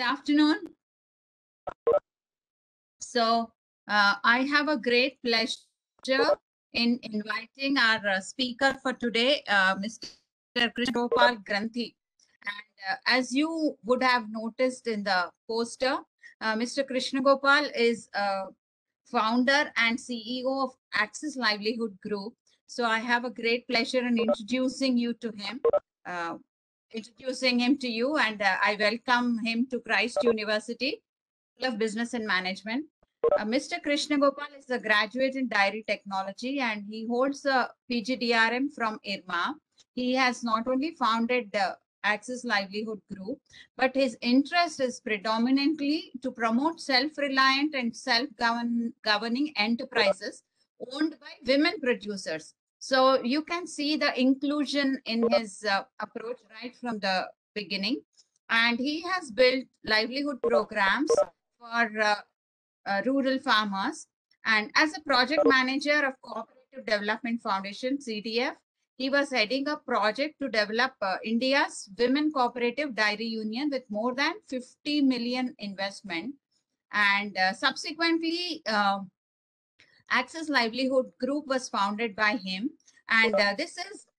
afternoon. So, I have a great pleasure in inviting our speaker for today, Mr. Krishnagopal Granthi. And as you would have noticed in the poster, Mr. Krishnagopal is founder and CEO of Access Livelihood Group. So I have a great pleasure in introducing you to him, introducing him to you, and I welcome him to Christ University School of Business and Management. Mr. Krishnagopal is a graduate in dairy technology and he holds a PGDRM from IRMA. He has not only founded the Access Livelihood Group, but his interest is predominantly to promote self-reliant and self-governing enterprises owned by women producers. So you can see the inclusion in his approach right from the beginning. And he has built livelihood programs for rural farmers. And as a project manager of Cooperative Development Foundation, CDF, he was heading a project to develop India's Women Cooperative Dairy Union with more than 50 million investment. And subsequently, Access Livelihood Group was founded by him. And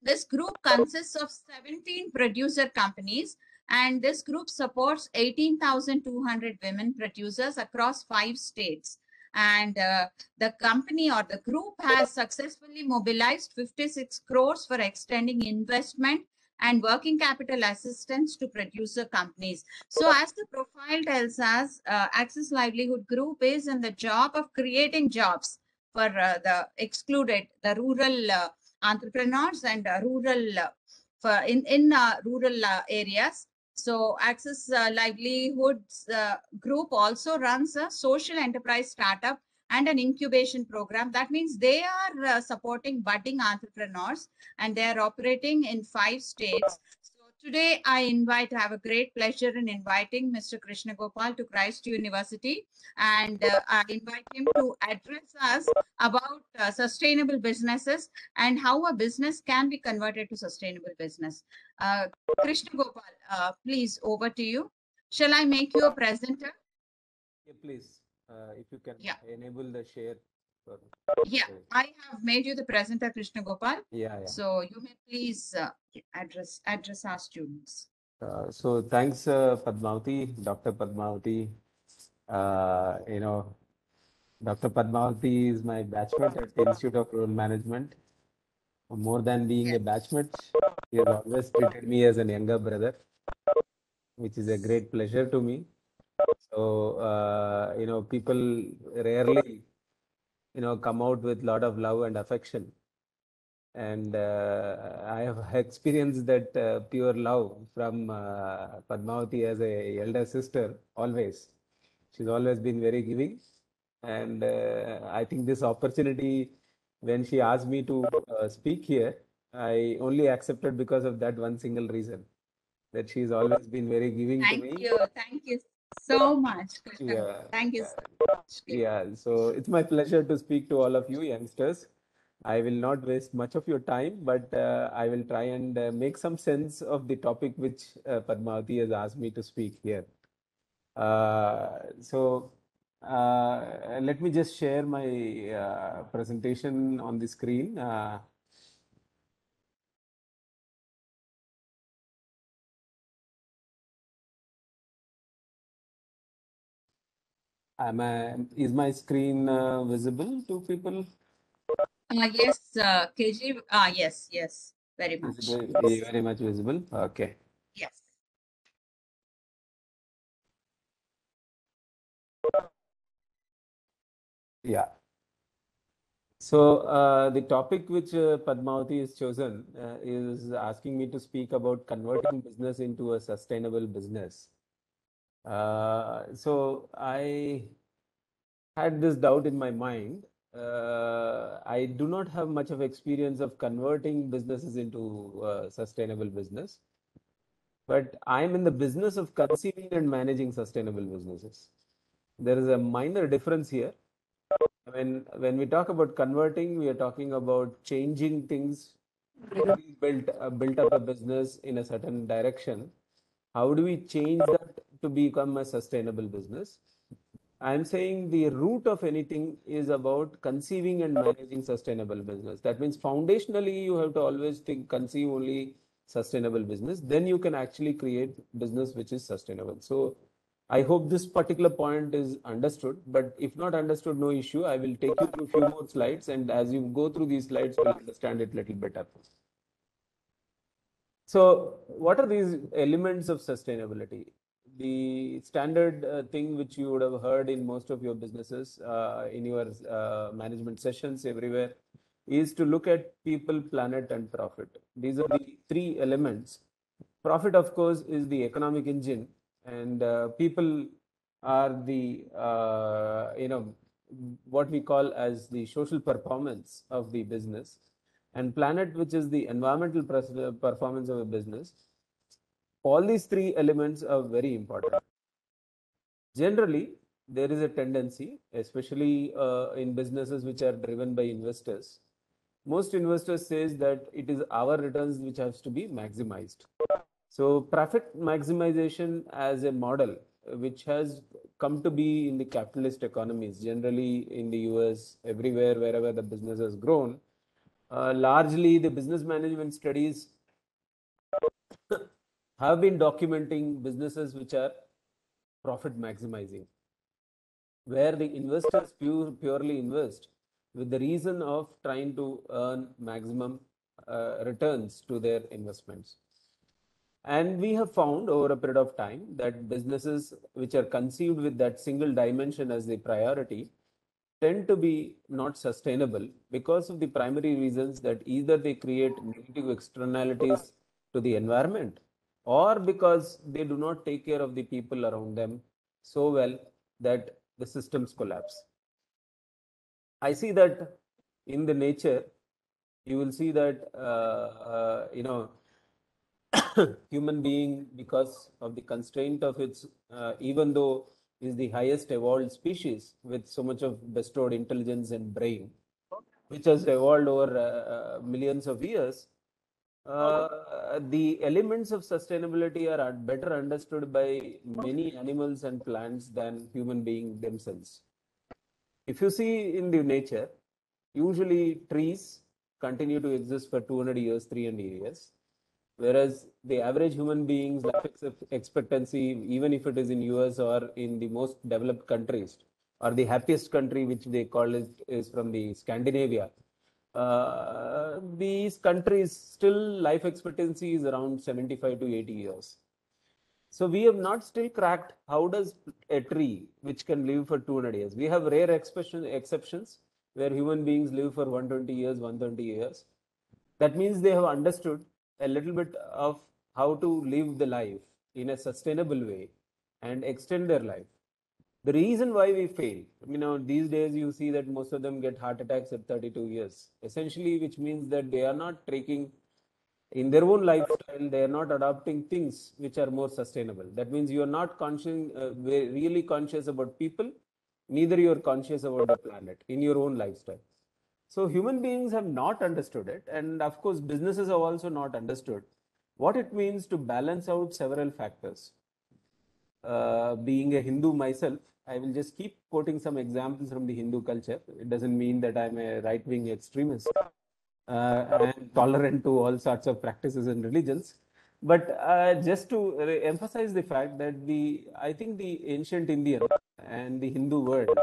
this group consists of 17 producer companies, and this group supports 18,200 women producers across 5 states. And the company or the group has successfully mobilized 56 crores for extending investment and working capital assistance to producer companies. So as the profile tells us, Access Livelihood Group is in the job of creating jobs for the excluded, the rural entrepreneurs and rural for in rural areas. So Access Livelihoods Group also runs a social enterprise startup and an incubation program. That means they are supporting budding entrepreneurs and they are operating in 5 states. So today I have a great pleasure in inviting Mr. Krishnagopal to Christ University, and I invite him to address us about sustainable businesses and how a business can be converted to sustainable business. Krishnagopal, please, over to you. Shall I make you a presenter? Yeah, please, if you can enable the share. Yeah, I have made you the presenter, Krishnagopal. Yeah. So you may please address our students. So thanks, Padmavati, Dr. Padmavati. Dr. Padmavati is my batchmate at the Institute of Rural Management. More than being a batchmate, he has always treated me as a younger brother, which is a great pleasure to me. So, people rarely, come out with a lot of love and affection. And I have experienced that pure love from Padmavati as a elder sister, always. She's always been very giving. And I think this opportunity, when she asked me to speak here, I only accepted because of that one single reason, that she's always been very giving to me. Thank you so much. Yeah. Thank you so much. Yeah, so it's my pleasure to speak to all of you youngsters. I will not waste much of your time, but I will try and make some sense of the topic which Padmavati has asked me to speak here. Let me just share my presentation on the screen. Is my screen visible to people? Yes, KG. Yes, very much. Very much visible. Okay. Yes. Yeah. So the topic which Padmavati has chosen is asking me to speak about converting business into a sustainable business. So I had this doubt in my mind. I do not have much of experience of converting businesses into sustainable business, but I'm in the business of conceiving and managing sustainable businesses. There is a minor difference here. When we talk about converting, we are talking about changing things. We built up a business in a certain direction. How do we change that to become a sustainable business. I'm saying the root of anything is about conceiving and managing sustainable business. That means foundationally, you have to always think, conceive only sustainable business. Then you can actually create business which is sustainable. So I hope this particular point is understood, but if not understood, no issue. I will take you through a few more slides, and as you go through these slides, you'll understand it a little better. So what are these elements of sustainability? The standard thing which you would have heard in most of your businesses, in your management sessions everywhere, is to look at people, planet, and profit. These are the three elements. Profit, of course, is the economic engine, and people are the what we call as the social performance of the business, and planet, which is the environmental performance of a business. All these three elements are very important. Generally, there is a tendency, especially in businesses which are driven by investors. Most investors says that it is our returns which has to be maximized. So profit maximization as a model, which has come to be in the capitalist economies, generally in the US, everywhere, wherever the business has grown, largely the business management studies have been documenting businesses which are profit maximizing, where the investors purely invest with the reason of trying to earn maximum returns to their investments. And we have found over a period of time that businesses which are conceived with that single dimension as the priority tend to be not sustainable because of the primary reasons that either they create negative externalities to the environment, or because they do not take care of the people around them so well that the systems collapse. I see that in the nature, you will see that human being, because of the constraint of its, even though is the highest evolved species with so much of bestowed intelligence and brain, which has evolved over millions of years, the elements of sustainability are better understood by many animals and plants than human beings themselves. If you see in the nature, usually trees continue to exist for 200 years, 300 years, whereas the average human being's life expectancy, even if it is in US or in the most developed countries, or the happiest country, which they call it, is from the Scandinavia. These countries still life expectancy is around 75 to 80 years. So we have not still cracked how does a tree which can live for 200 years. We have rare exceptions where human beings live for 120 years, 130 years. That means they have understood a little bit of how to live the life in a sustainable way and extend their life. The reason why we fail, these days you see that most of them get heart attacks at 32 years, essentially, which means that they are not taking in their own lifestyle, they are not adopting things which are more sustainable. That means you are not really conscious about people, neither you are conscious about the planet in your own lifestyle. So human beings have not understood it, and of course businesses have also not understood what it means to balance out several factors. Being a Hindu myself, I will just keep quoting some examples from the Hindu culture. It doesn't mean that I'm a right-wing extremist and tolerant to all sorts of practices and religions. But just to emphasize the fact that I think the ancient Indian and the Hindu world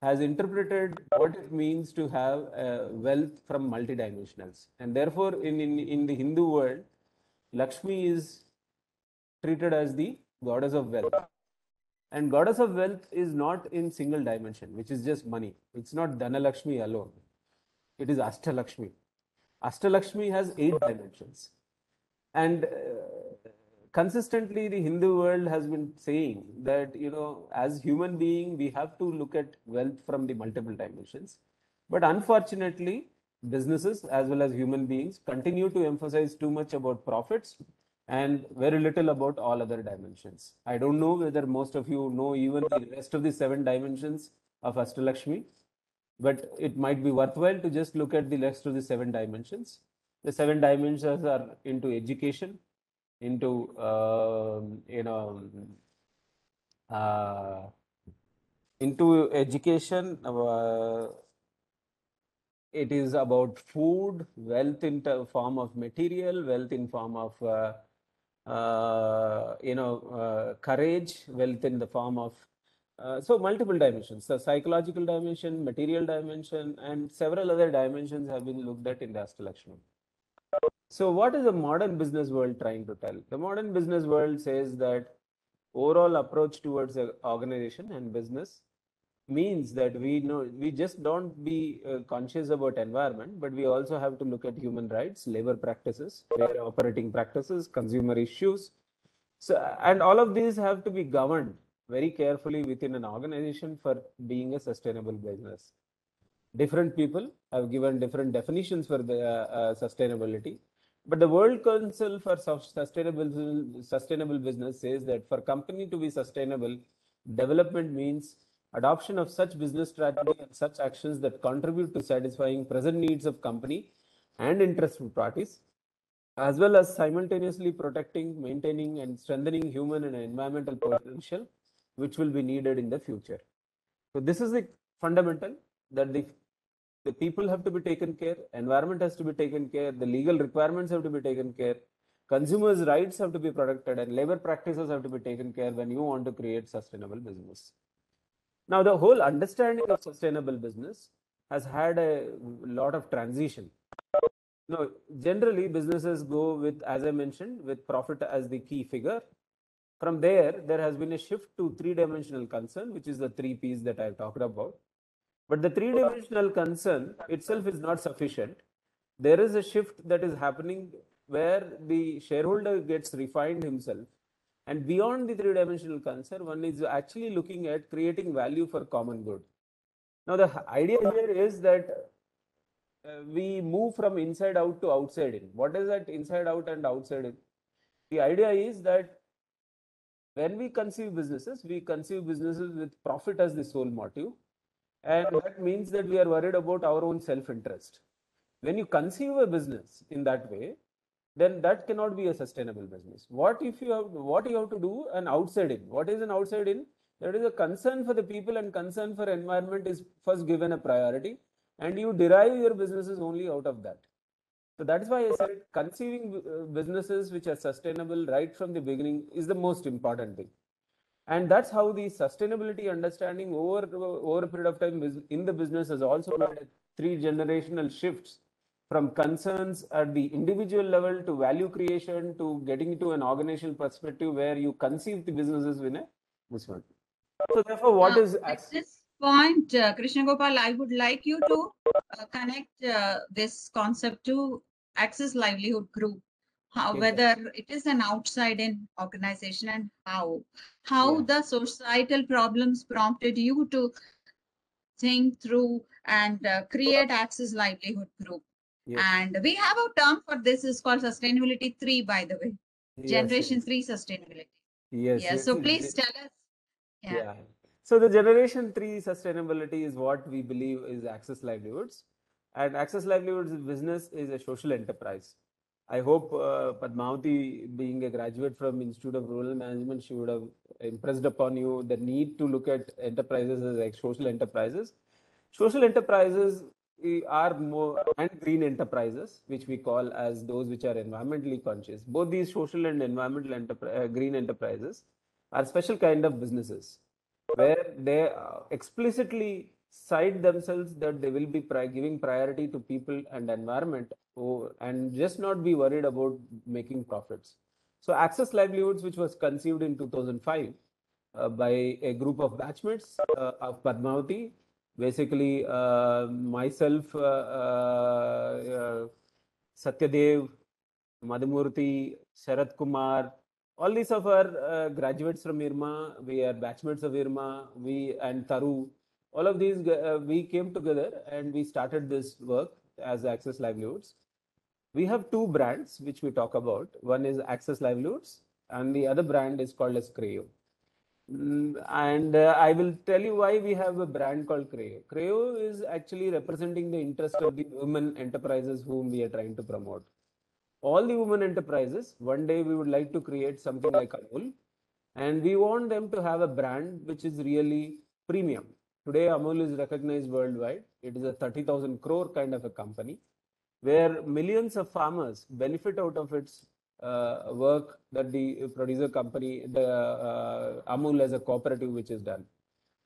has interpreted what it means to have wealth from multidimensionals. And therefore, in the Hindu world, Lakshmi is treated as the goddess of wealth. And goddess of wealth is not in single dimension, which is just money. It's not Dhanalakshmi alone. It is Ashtalakshmi. Ashtalakshmi has 8 dimensions. And consistently, the Hindu world has been saying that, as human being, we have to look at wealth from the multiple dimensions. But unfortunately, businesses as well as human beings continue to emphasize too much about profits and very little about all other dimensions. I don't know whether most of you know even the rest of the 7 dimensions of Ashtalakshmi, but it might be worthwhile to just look at the rest of the 7 dimensions. The 7 dimensions are into education, into uh, into education. It is about food, wealth in form of material, wealth in form of courage, wealth in the form of so multiple dimensions. The psychological dimension, material dimension, and several other dimensions have been looked at in Dastalakshmi. So, what is the modern business world trying to tell? The modern business world says that overall approach towards a organization and business means that we just don't be conscious about environment, but we also have to look at human rights, labor practices, fair operating practices, consumer issues. So, and all of these have to be governed very carefully within an organization for being a sustainable business. Different people have given different definitions for the sustainability, but the World Council for Sustainable Business says that for company to be sustainable, development means adoption of such business strategy and such actions that contribute to satisfying present needs of company and interested parties, as well as simultaneously protecting, maintaining, and strengthening human and environmental potential, which will be needed in the future. So this is the fundamental, that the people have to be taken care, environment has to be taken care, the legal requirements have to be taken care, consumers' rights have to be protected, and labor practices have to be taken care when you want to create sustainable business. Now, the whole understanding of sustainable business has had a lot of transition. No, generally businesses go with, as I mentioned, with profit as the key figure. From there has been a shift to three-dimensional concern, which is the three P's that I've talked about. But the three-dimensional concern itself is not sufficient. There is a shift that is happening where the shareholder gets refined himself. And beyond the three-dimensional concern, one is actually looking at creating value for common good. Now, the idea here is that we move from inside out to outside in. What is that inside out and outside in? The idea is that when we conceive businesses with profit as the sole motive. And that means that we are worried about our own self-interest. When you conceive a business in that way, then that cannot be a sustainable business. What you have to do an outside in? What is an outside in? That is a concern for the people and concern for environment is first given a priority, and you derive your businesses only out of that. So that is why I said conceiving businesses which are sustainable right from the beginning is the most important thing. And that's how the sustainability understanding over a period of time in the business has also made three generational shifts from concerns at the individual level to value creation to getting into an organizational perspective where you conceive the businesses in a this one. So therefore, what is At this point, Krishnagopal, I would like you to connect this concept to Access Livelihood Group. Whether it is an outside-in organization and how the societal problems prompted you to think through and create Access Livelihood Group. Yes. And we have a term for this is called Sustainability 3, by the way. Generation 3 Sustainability. Yes. So please tell us. Yeah. So the generation 3 sustainability is what we believe is Access Livelihoods. And Access Livelihoods business is a social enterprise. I hope Padmavati, being a graduate from Institute of Rural Management, she would have impressed upon you the need to look at enterprises as like social enterprises. Social enterprises are more, and green enterprises, which we call as those which are environmentally conscious. Both these social and environmental green enterprises are special kind of businesses where they explicitly cite themselves that they will be giving priority to people and environment and just not be worried about making profits. So Access Livelihoods, which was conceived in 2005 by a group of batchmates of Padmavati, basically myself, Satyadev, Madhumurthy, Sharat Kumar, all these of our graduates from IRMA, we are batchmates of IRMA, we and Taru, all of these, we came together and we started this work as Access Livelihoods. We have two brands which we talk about. One is Access Livelihoods and the other brand is called as Creo. And I will tell you why we have a brand called Creo. Creo is actually representing the interest of the women enterprises whom we are trying to promote. All the women enterprises, one day we would like to create something like Amul, And we want them to have a brand which is really premium. Today, Amul is recognized worldwide. It is a 30,000 crore kind of a company where millions of farmers benefit out of its work that the producer company, the Amul as a cooperative, which is done.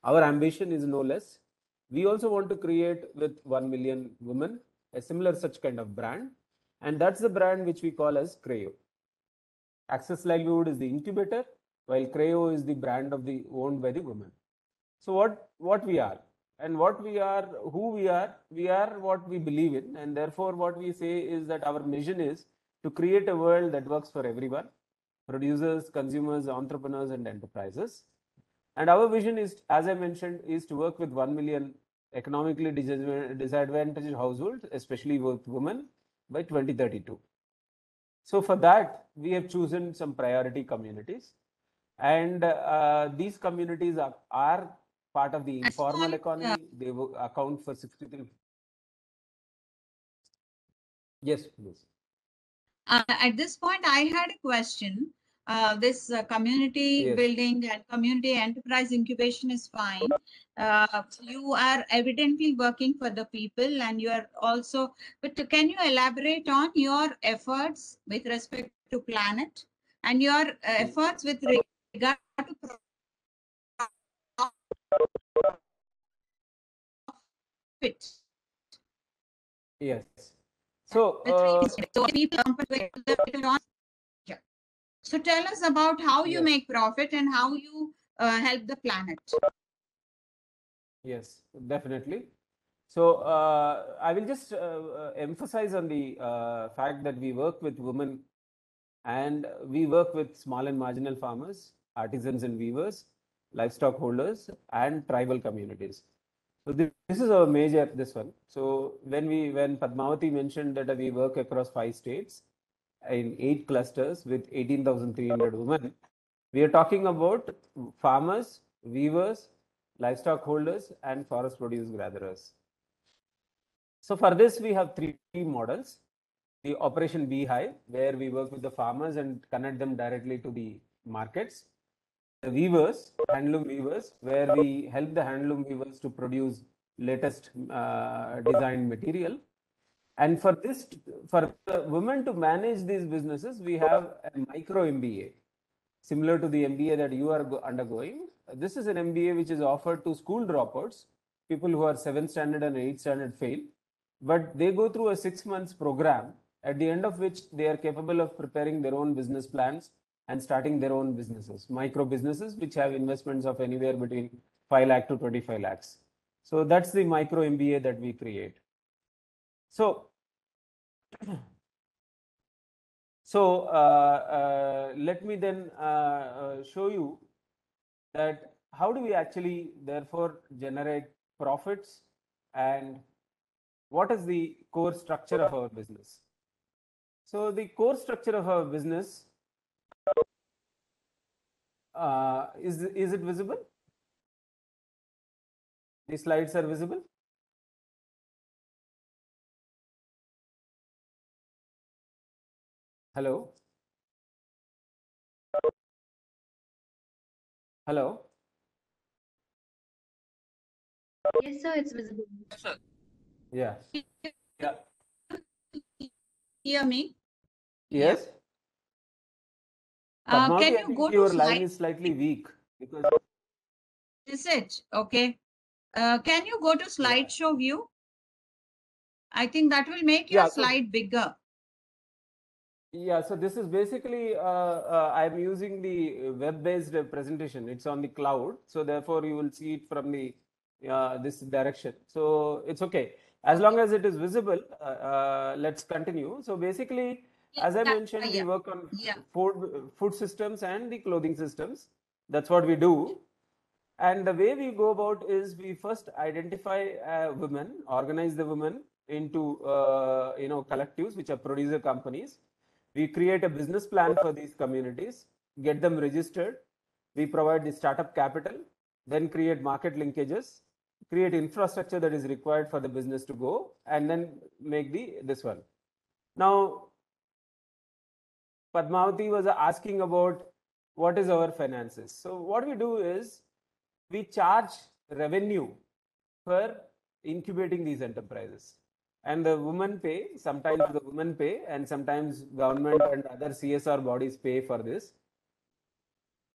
Our ambition is no less. We also want to create with 1 million women a similar such kind of brand. And that's the brand which we call as Creo. Access Livelihood is the incubator, while Creo is the brand of the owned by the women. So what we are and what we are, who we are what we believe in, and therefore what we say is that our mission is to create a world that works for everyone, producers, consumers, entrepreneurs, and enterprises. And our vision is, as I mentioned, is to work with 1 million economically disadvantaged households, especially with women, by 2032. So for that, we have chosen some priority communities. And these communities are part of the At this informal point, economy. They account for 63. Yes, please. At this point, I had a question. This community Yes. building and community enterprise incubation is fine. You are evidently working for the people, and you are also. But can you elaborate on your efforts with respect to planet and your efforts with regard to profit? Yes. So, The three things. So people on. Yeah. So tell us about how you yes, make profit and how you help the planet. yes, definitely. So, I will just emphasize on the fact that we work with women and we work with small and marginal farmers, artisans and weavers, livestock holders, and tribal communities. So this is our major this one. So when Padmavati mentioned that we work across 5 states in 8 clusters with 18,300 women, we are talking about farmers, weavers, livestock holders, and forest produce gatherers. So for this, we have three models. The Operation Beehive, where we work with the farmers and connect them directly to the markets. The weavers, handloom weavers, where we help the handloom weavers to produce latest designed material. And for this, for the women to manage these businesses, we have a micro MBA, similar to the MBA that you are undergoing. This is an MBA which is offered to school dropouts, people who are 7th standard and 8th standard fail, but they go through a 6 months program at the end of which they are capable of preparing their own business plans and starting their own businesses, micro businesses which have investments of anywhere between 5 lakh to 25 lakhs. So that's the micro MBA that we create. So let me then show you that how do we actually therefore generate profits and what is the core structure of our business. So the core structure of our business is it visible? The slides are visible. Hello. Hello. Yes, sir, it's visible. Yeah. Yeah. Hear me? Yes. Can Padmavati, I you think go to your line slide? is slightly weak because Is it okay? Can you go to yeah. slideshow view? I think that will make your Yeah. So slide bigger. yeah, so this is basically I'm using the web-based presentation. It's on the cloud, so therefore you will see it from the this direction. So it's okay as long Okay. as it is visible. Let's continue. So basically, as I Yeah, mentioned, we yeah, work on yeah. food systems and the clothing systems. That's what we do. And the way we go about is we first identify women, organize the women into collectives which are producer companies. We create a business plan for these communities, get them registered. We provide the startup capital, then create market linkages, create infrastructure that is required for the business to go, and then make this one. Now, Padmavati was asking about what is our finances. So what we do is we charge revenue for incubating these enterprises. And the women pay, sometimes the women pay, and sometimes government and other CSR bodies pay for this.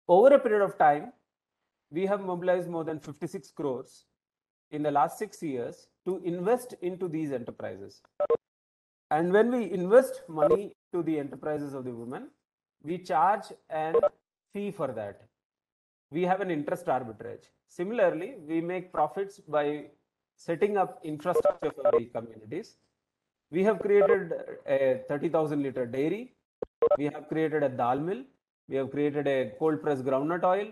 Over a period of time, we have mobilized more than 56 crores in the last 6 years to invest into these enterprises. And when we invest money to the enterprises of the women, we charge an fee for that. We have an interest arbitrage. Similarly, we make profits by setting up infrastructure for the communities. We have created a 30,000 liter dairy. We have created a dal mill. We have created a cold pressed groundnut oil.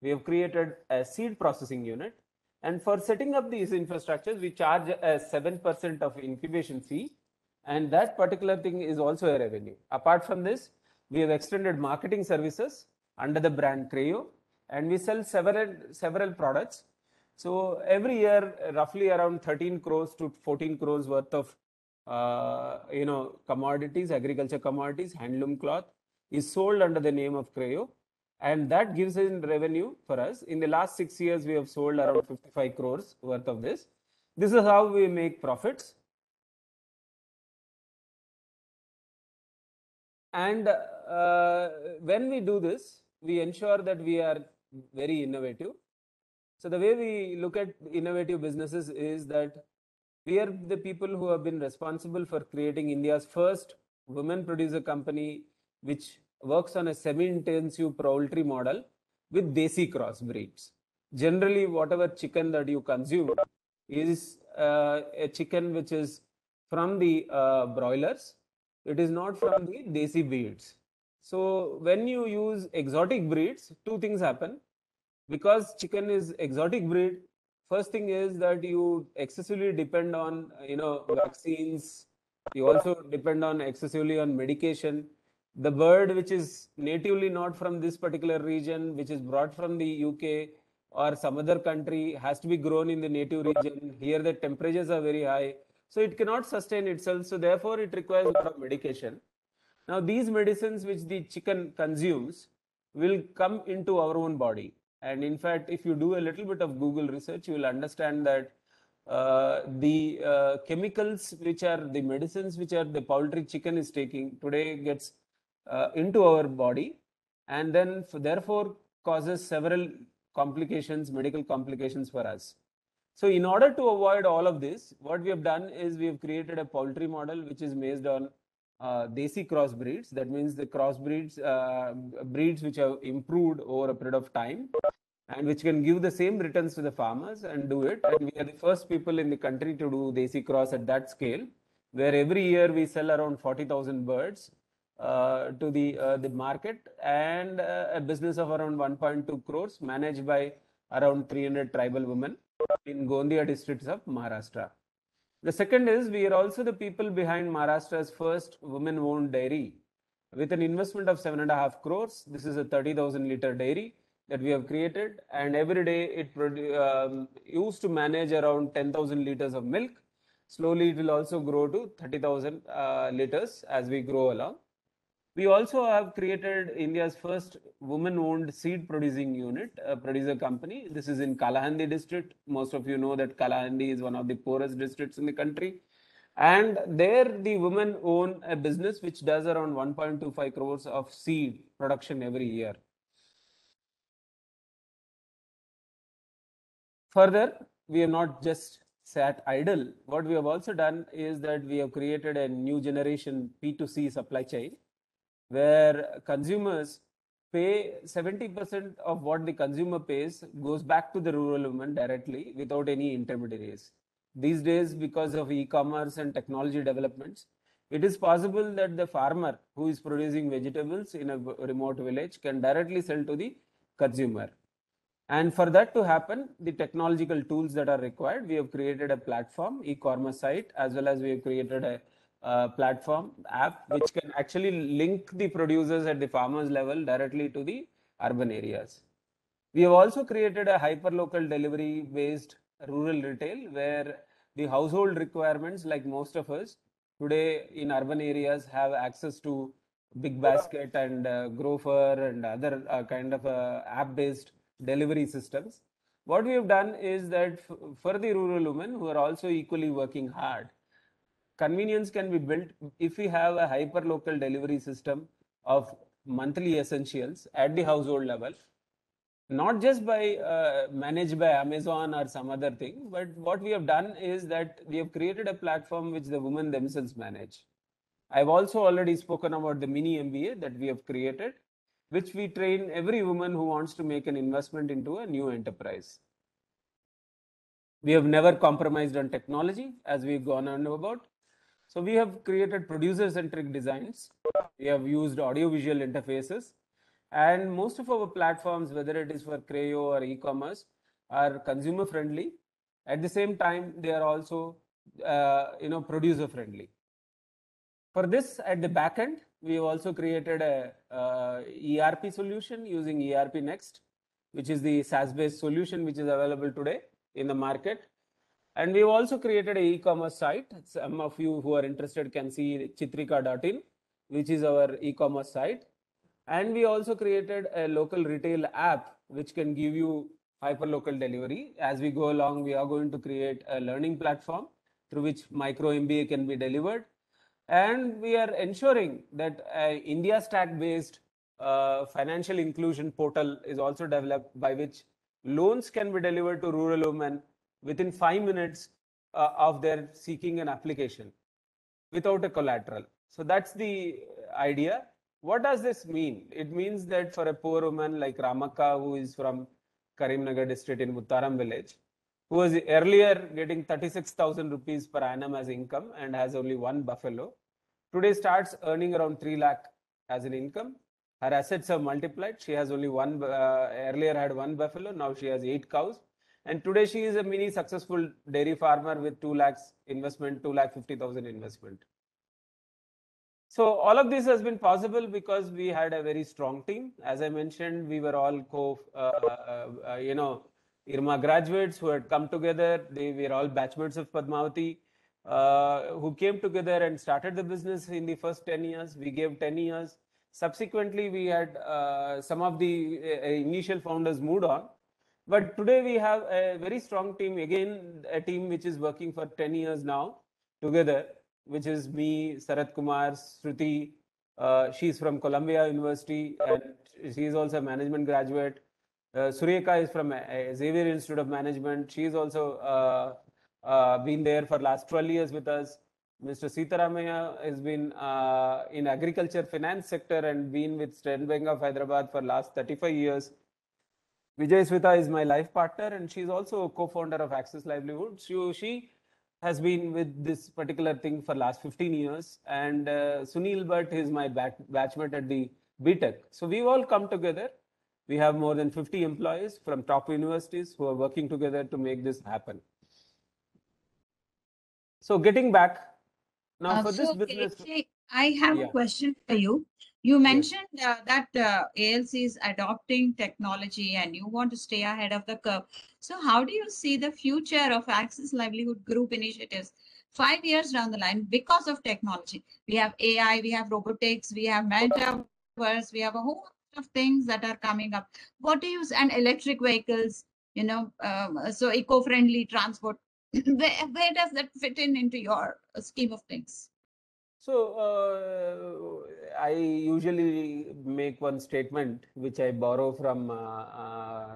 We have created a seed processing unit. And for setting up these infrastructures, we charge a 7% of incubation fee. And that particular thing is also a revenue. Apart from this, we have extended marketing services under the brand Creo, and we sell several products. So every year, roughly around 13 crores to 14 crores worth of commodities, agriculture commodities, handloom cloth is sold under the name of Creo, and that gives in revenue for us. In the last 6 years, we have sold around 55 crores worth of this. This is how we make profits. And when we do this, we ensure that we are very innovative. So the way we look at innovative businesses is that we are the people who have been responsible for creating India's first women producer company, which works on a semi-intensive poultry model with desi crossbreeds. Generally, whatever chicken that you consume is a chicken which is from the broilers. It is not from the desi breeds. So when you use exotic breeds, two things happen. Because chicken is exotic breed, first thing is that you excessively depend on vaccines. You also depend on excessively on medication. The bird which is natively not from this particular region, which is brought from the UK or some other country, has to be grown in the native region. Here the temperatures are very high, so it cannot sustain itself. So therefore it requires a lot of medication. Now these medicines which the chicken consumes will come into our own body. And in fact, if you do a little bit of Google research, you will understand that the chemicals which are the medicines which are the poultry chicken is taking today gets into our body, and then therefore causes several complications, medical complications for us. So in order to avoid all of this, what we have done is we have created a poultry model which is based on desi crossbreeds. That means the crossbreeds, breeds which have improved over a period of time and which can give the same returns to the farmers and do it. And we are the first people in the country to do desi cross at that scale, where every year we sell around 40,000 birds to the market, and a business of around 1.2 crores managed by around 300 tribal women in Gondia districts of Maharashtra. The second is we are also the people behind Maharashtra's first women-owned dairy with an investment of 7.5 crores. This is a 30,000 liter dairy that we have created, and every day it used to manage around 10,000 liters of milk. Slowly it will also grow to 30,000 liters as we grow along. We also have created India's first women-owned seed producing unit, a producer company. This is in Kalahandi district. Most of you know that Kalahandi is one of the poorest districts in the country. And there the women own a business which does around 1.25 crores of seed production every year. Further, we have not just sat idle. What we have also done is that we have created a new generation P2C supply chain, where consumers pay 70% of what the consumer pays goes back to the rural woman directly without any intermediaries. These days, because of e-commerce and technology developments, it is possible that the farmer who is producing vegetables in a remote village can directly sell to the consumer. And for that to happen, the technological tools that are required, we have created a platform, e-commerce site, as well as we have created a platform app which can actually link the producers at the farmers level directly to the urban areas. We have also created a hyperlocal delivery based rural retail, where the household requirements, like most of us today in urban areas, have access to Big Basket and Grover and other kind of app-based delivery systems. What we have done is that for the rural women who are also equally working hard, convenience can be built if we have a hyper local delivery system of monthly essentials at the household level, not just by managed by Amazon or some other thing, but what we have done is that we have created a platform which the women themselves manage. I've also already spoken about the mini MBA that we have created, which we train every woman who wants to make an investment into a new enterprise. We have never compromised on technology, as we've gone on about. So we have created producer-centric designs. We have used audio-visual interfaces, and most of our platforms, whether it is for Creo or e-commerce, are consumer-friendly. At the same time, they are also, producer-friendly. For this, at the back end, we have also created a ERP solution using ERP Next, which is the SaaS-based solution which is available today in the market. And we've also created an e-commerce site. Some of you who are interested can see chitrika.in, which is our e-commerce site. And we also created a local retail app, which can give you hyper-local delivery. As we go along, we are going to create a learning platform through which micro MBA can be delivered. And we are ensuring that India Stack-based financial inclusion portal is also developed by which loans can be delivered to rural women within 5 minutes of their seeking an application without a collateral. So that's the idea. What does this mean? It means that for a poor woman like Ramaka, who is from Karimnagar district in Muttaram village, who was earlier getting 36,000 rupees per annum as income and has only one buffalo, today starts earning around 3 lakh as an income. Her assets have multiplied. She has only one, earlier had one buffalo, now she has 8 cows. And today she is a mini successful dairy farmer with 2 lakhs investment, 2,50,000 investment. So all of this has been possible because we had a very strong team. As I mentioned, we were all IRMA graduates who had come together. They were all batchmates of Padmavati, who came together and started the business in the first 10 years. We gave 10 years. Subsequently, we had some of the initial founders moved on. But today we have a very strong team, again, a team which is working for 10 years now together, which is me, Sarat Kumar, Shruti. She's from Columbia University and she is also a management graduate. Surekha is from Xavier Institute of Management. She is also been there for last 12 years with us. Mr. Sitaramaya has been in agriculture finance sector and been with State Bank of Hyderabad for last 35 years. Vijay Swita is my life partner and she's also a co-founder of Access Livelihoods. She has been with this particular thing for last 15 years and Sunil Bhatt is my batchmate at the BTech. So we've all come together. We have more than 50 employees from top universities who are working together to make this happen. So getting back, now for this business. KJ, I have a question for you. You mentioned that ALC is adopting technology and you want to stay ahead of the curve. So how do you see the future of Access Livelihood Group initiatives 5 years down the line because of technology? We have AI, we have robotics, we have metaverse, we have a whole lot of things that are coming up. What do you, and electric vehicles, so eco-friendly transport. Where does that fit in into your scheme of things? So I usually make one statement which I borrow from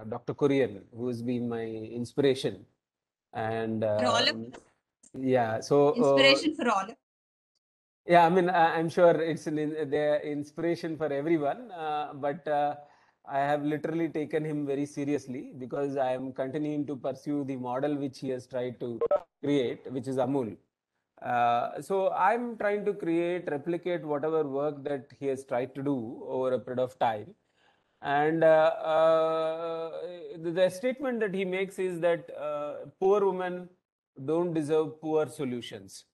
Dr. Kurian, who has been my inspiration. And For all of us. yeah, so Inspiration for all. Yeah, I mean, I'm sure it's the inspiration for everyone, but I have literally taken him very seriously because I am continuing to pursue the model which he has tried to create, which is Amul. So I'm trying to replicate whatever work that he has tried to do over a period of time. And the statement that he makes is that poor women don't deserve poor solutions.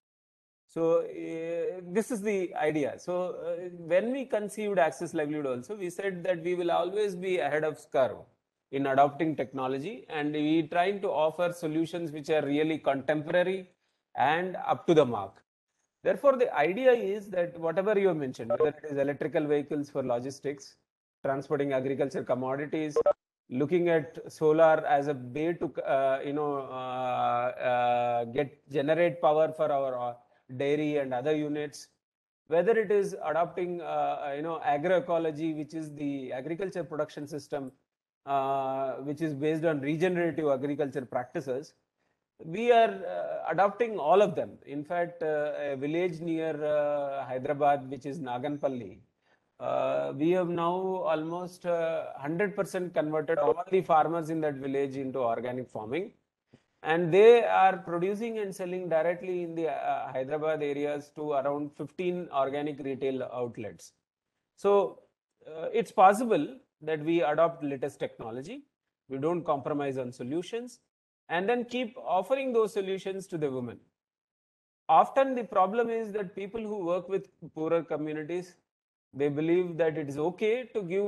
So this is the idea. So when we conceived Access Livelihood also, we said that we will always be ahead of curve in adopting technology and we trying to offer solutions which are really contemporary and up to the mark. Therefore, the idea is that whatever you have mentioned, whether it is electrical vehicles for logistics, transporting agriculture commodities, looking at solar as a way to generate power for our dairy and other units, whether it is adopting agroecology, which is the agriculture production system which is based on regenerative agriculture practices, we are adopting all of them. In fact, a village near Hyderabad, which is Naganpalli, we have now almost 100% converted all the farmers in that village into organic farming, and they are producing and selling directly in the Hyderabad areas to around 15 organic retail outlets. So it's possible that we adopt latest technology, we don't compromise on solutions, and then keep offering those solutions to the women. Often the problem is that people who work with poorer communities, they believe that it is okay to give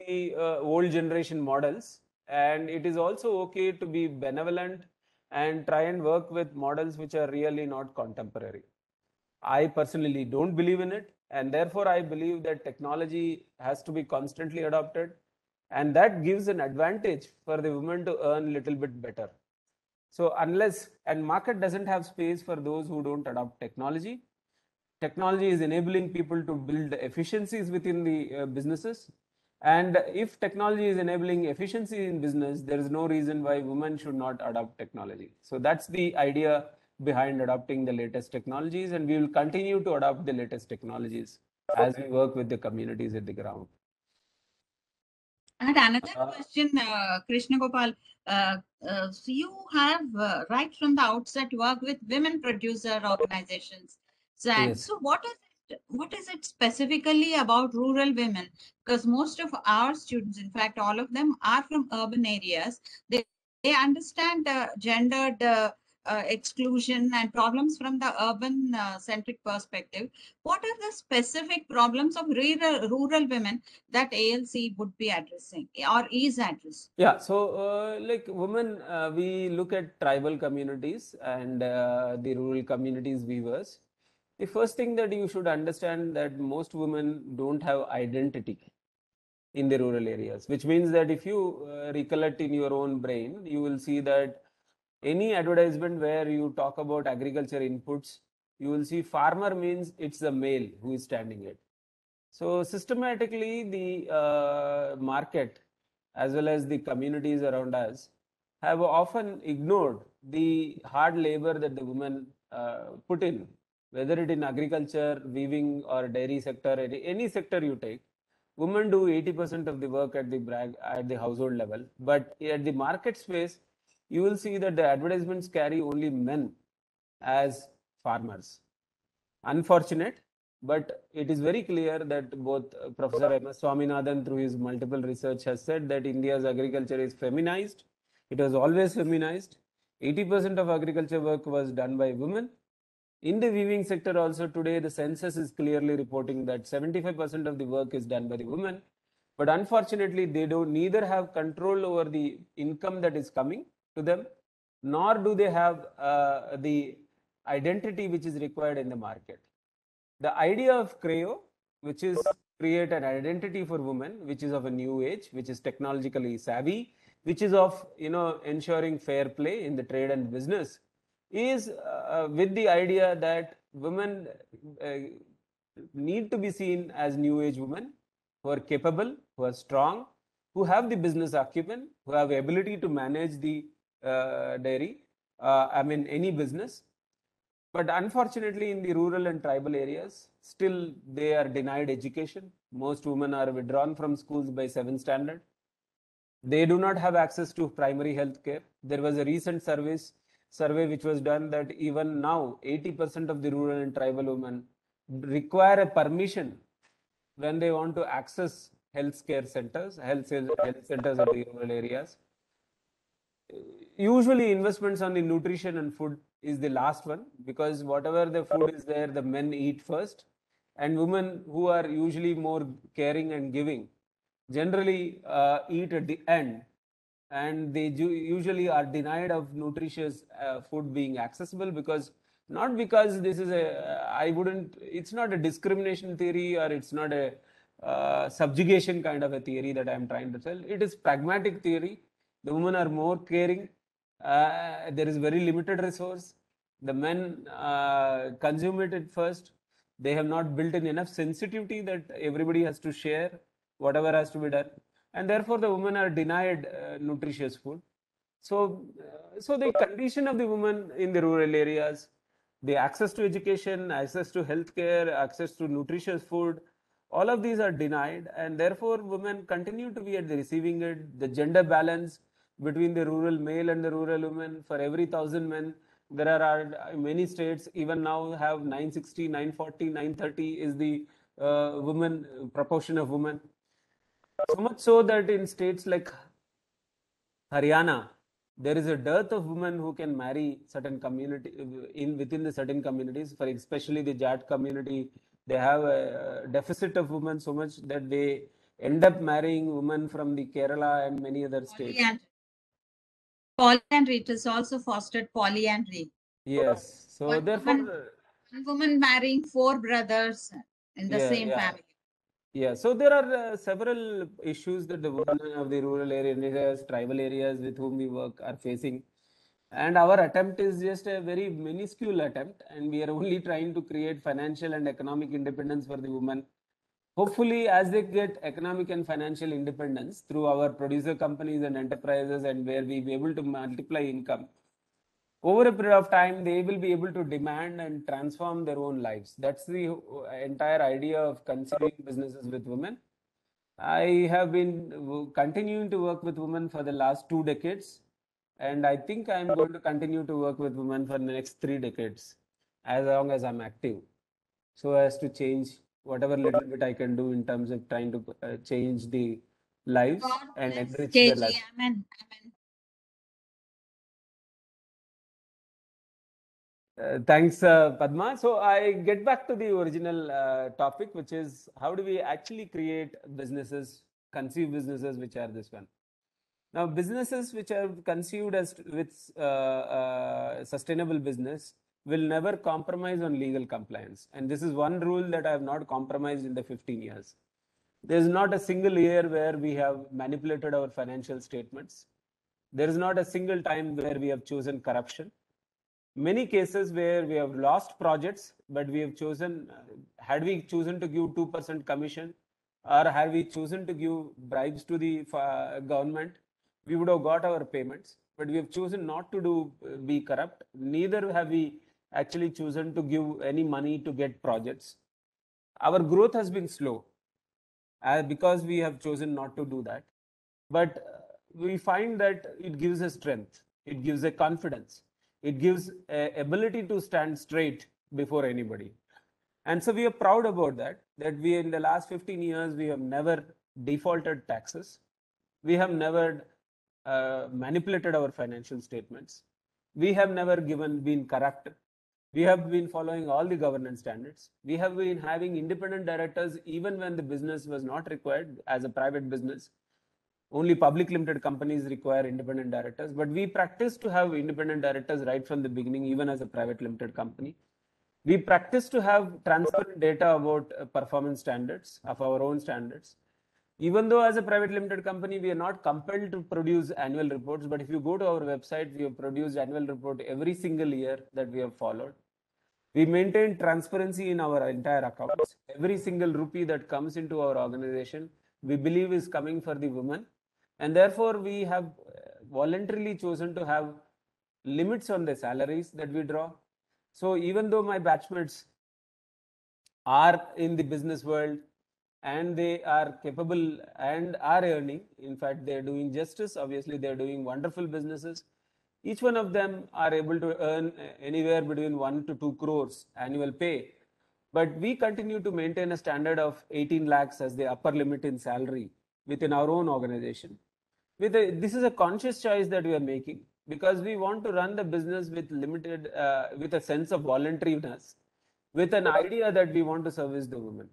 the old generation models, and it is also okay to be benevolent and try and work with models which are really not contemporary. I personally don't believe in it, and therefore I believe that technology has to be constantly adopted, and that gives an advantage for the women to earn a little bit better. So unless, and market doesn't have space for those who don't adopt technology. Technology is enabling people to build efficiencies within the businesses. And if technology is enabling efficiency in business, there is no reason why women should not adopt technology. So that's the idea behind adopting the latest technologies, and we will continue to adopt the latest technologies as we work with the communities at the ground. I had another question, Krishnagopal. So you have right from the outset worked with women producer organizations. So, Yes. so what is it specifically about rural women? Because most of our students, in fact, all of them are from urban areas. They understand gendered exclusion and problems from the urban centric perspective. What are the specific problems of rural women that ALC would be addressing or is addressing? Yeah, so like women, we look at tribal communities and the rural communities weavers. The first thing that you should understand that most women don't have identity in the rural areas, which means that if you recollect in your own brain, you will see that any advertisement where you talk about agriculture inputs, you will see farmer means it's the male who is standing it. So systematically, the market as well as the communities around us have often ignored the hard labor that the women put in, whether it in agriculture, weaving, or dairy sector, any sector you take. Women do 80% of the work at the household level, but at the market space, you will see that the advertisements carry only men as farmers. Unfortunate, but it is very clear that both Professor M.S. Swaminathan, through his multiple research, has said that India's agriculture is feminized. It was always feminized. 80% of agriculture work was done by women. In the weaving sector also today, the census is clearly reporting that 75% of the work is done by the women. But unfortunately, they don't neither have control over the income that is coming to them, nor do they have the identity which is required in the market. The idea of Creo, which is create an identity for women, which is of a new age, which is technologically savvy, which is of ensuring fair play in the trade and business, is with the idea that women uh, need to be seen as new age women who are capable, who are strong, who have the business acumen, who have ability to manage the dairy, any business. But unfortunately, in the rural and tribal areas, still they are denied education. Most women are withdrawn from schools by 7th standard. They do not have access to primary health care. There was a recent survey which was done that even now 80% of the rural and tribal women require a permission when they want to access health care centers, health centers at the rural areas. Usually investments on the nutrition and food is the last one, because whatever the food is there, the men eat first, and women who are usually more caring and giving generally eat at the end, and they usually are denied of nutritious food being accessible because Not because this is it's not a discrimination theory, or it's not a subjugation kind of a theory that I'm trying to tell. It is pragmatic theory. The women are more caring. There is very limited resource. The men consume it at first. They have not built in enough sensitivity that everybody has to share whatever has to be done. And therefore, the women are denied nutritious food. So the condition of the woman in the rural areas, the access to education, access to healthcare, access to nutritious food, all of these are denied, and therefore women continue to be at the receiving end. The gender balance between the rural male and the rural women, for every 1,000 men, there are many states even now have 960, 940, 930 is the women proportion of women. So much so that in states like Haryana, there is a dearth of women who can marry certain community within the certain communities. For especially the Jat community, they have a deficit of women so much that they end up marrying women from the Kerala and many other states. Polyandry. It has also fostered polyandry. Yes. So therefore, one woman marrying 4 brothers in the same family. Yeah, so there are several issues that the women of the rural areas, tribal areas with whom we work are facing. And our attempt is just a very minuscule attempt, and we are only trying to create financial and economic independence for the women. Hopefully, as they get economic and financial independence through our producer companies and enterprises, and where we be able to multiply income, over a period of time, they will be able to demand and transform their own lives. That's the entire idea of conceiving businesses with women. I have been continuing to work with women for the last 2 decades, and I think I'm going to continue to work with women for the next 3 decades, as long as I'm active, so as to change whatever little bit I can do in terms of trying to change the lives and enrich their lives. Amen. Thanks, Padma. So I get back to the original topic, which is how do we actually create businesses, conceive businesses, which are this one. Now, businesses which are conceived as with sustainable business will never compromise on legal compliance. And this is one rule that I have not compromised in the 15 years. There is not a single year where we have manipulated our financial statements. There is not a single time where we have chosen corruption. Many cases where we have lost projects, but we have chosen, had we chosen to give 2% commission, or had we chosen to give bribes to the government, we would have got our payments. But we have chosen not to be corrupt. Neither have we actually chosen to give any money to get projects. Our growth has been slow because we have chosen not to do that. But we find that it gives a strength, it gives a confidence, it gives a ability to stand straight before anybody. And so we are proud about that we in the last 15 years, we have never defaulted taxes. We have never manipulated our financial statements. We have never been corrupt. We have been following all the governance standards. We have been having independent directors even when the business was not required as a private business. Only public limited companies require independent directors, but we practice to have independent directors right from the beginning, even as a private limited company. We practice to have transparent data about performance standards of our own standards. Even though as a private limited company, we are not compelled to produce annual reports, but if you go to our website, we have produced annual report every single year that we have followed. We maintain transparency in our entire accounts. Every single rupee that comes into our organization, we believe is coming for the women. And therefore, we have voluntarily chosen to have limits on the salaries that we draw. So even though my batchmates are in the business world and they are capable and are earning, in fact, they are doing justice. Obviously, they are doing wonderful businesses. Each one of them are able to earn anywhere between 1 to 2 crores annual pay. But we continue to maintain a standard of 18 lakhs as the upper limit in salary within our own organization. This is a conscious choice that we are making because we want to run the business with with a sense of voluntariness, with an idea that we want to service the women.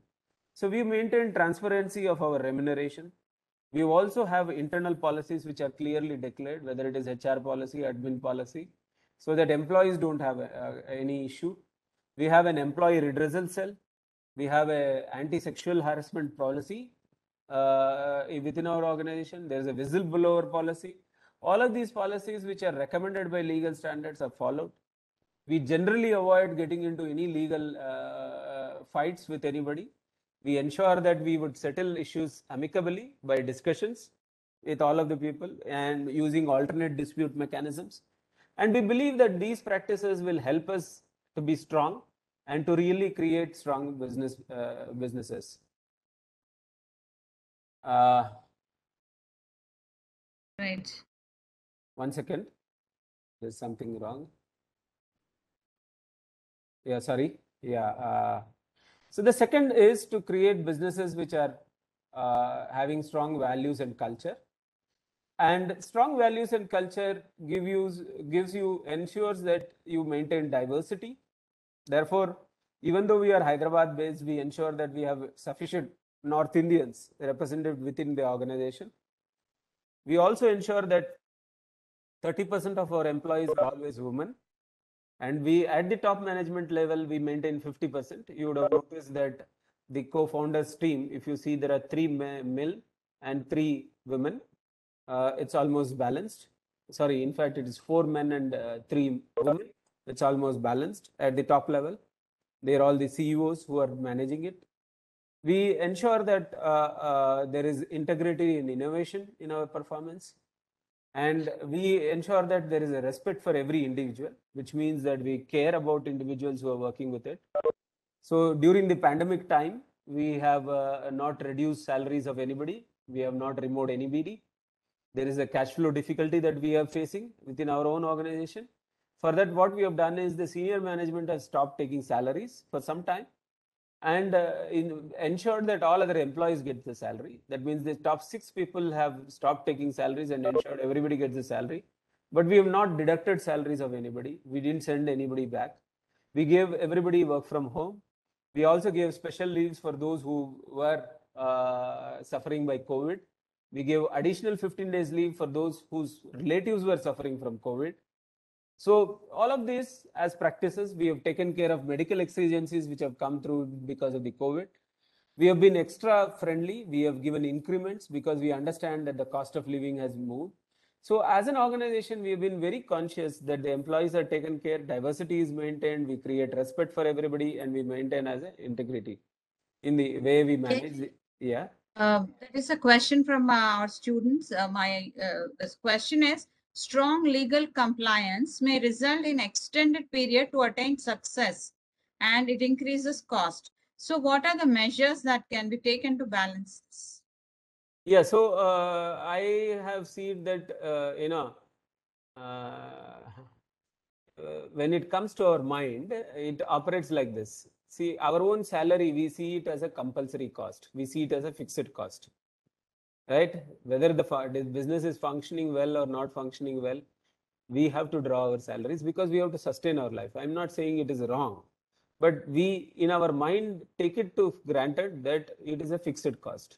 So we maintain transparency of our remuneration. We also have internal policies which are clearly declared, whether it is HR policy, admin policy. so that employees don't have any issue. We have an employee redressal cell. We have a anti-sexual harassment policy within our organization. There is a whistleblower policy. All of these policies which are recommended by legal standards are followed. We generally avoid getting into any legal fights with anybody. We ensure that we would settle issues amicably by discussions with all of the people and using alternate dispute mechanisms. And we believe that these practices will help us to be strong and to really create strong businesses. Right. One second, there's something wrong. Yeah, sorry. Yeah. So the second is to create businesses which are having strong values and culture. And strong values and culture ensures that you maintain diversity. Therefore, even though we are Hyderabad based, we ensure that we have sufficient North Indians represented within the organization. We also ensure that 30% of our employees are always women. And we, at the top management level, we maintain 50%. You would have noticed that the co-founders team, if you see, there are 3 male and 3 women. It's almost balanced. Sorry, in fact, it is 4 men and 3 women. It's almost balanced at the top level. They are all the CEOs who are managing it. We ensure that there is integrity and innovation in our performance. And we ensure that there is a respect for every individual, which means that we care about individuals who are working with it. So during the pandemic time, we have not reduced salaries of anybody. We have not removed anybody. There is a cash flow difficulty that we are facing within our own organization. For that, what we have done is the senior management has stopped taking salaries for some time and ensured that all other employees get the salary. That means the top 6 people have stopped taking salaries and ensured everybody gets the salary. But we have not deducted salaries of anybody. We didn't send anybody back. We gave everybody work from home. We also gave special leaves for those who were suffering by COVID. We gave additional 15 days leave for those whose relatives were suffering from COVID. So all of these as practices, we have taken care of medical exigencies which have come through because of the COVID. We have been extra friendly. We have given increments because we understand that the cost of living has moved. So as an organization, we have been very conscious that the employees are taken care, diversity is maintained, we create respect for everybody, and we maintain as an integrity in the way we manage. Yeah. That is a question from our students. This question is, strong legal compliance may result in extended period to attain success and it increases cost. So what are the measures that can be taken to balance this? Yeah, so I have seen that, when it comes to our mind, it operates like this. See, our own salary, we see it as a compulsory cost. We see it as a fixed cost, right? Whether the business is functioning well or not functioning well, we have to draw our salaries because we have to sustain our life. I'm not saying it is wrong, but we, in our mind, take it to granted that it is a fixed cost.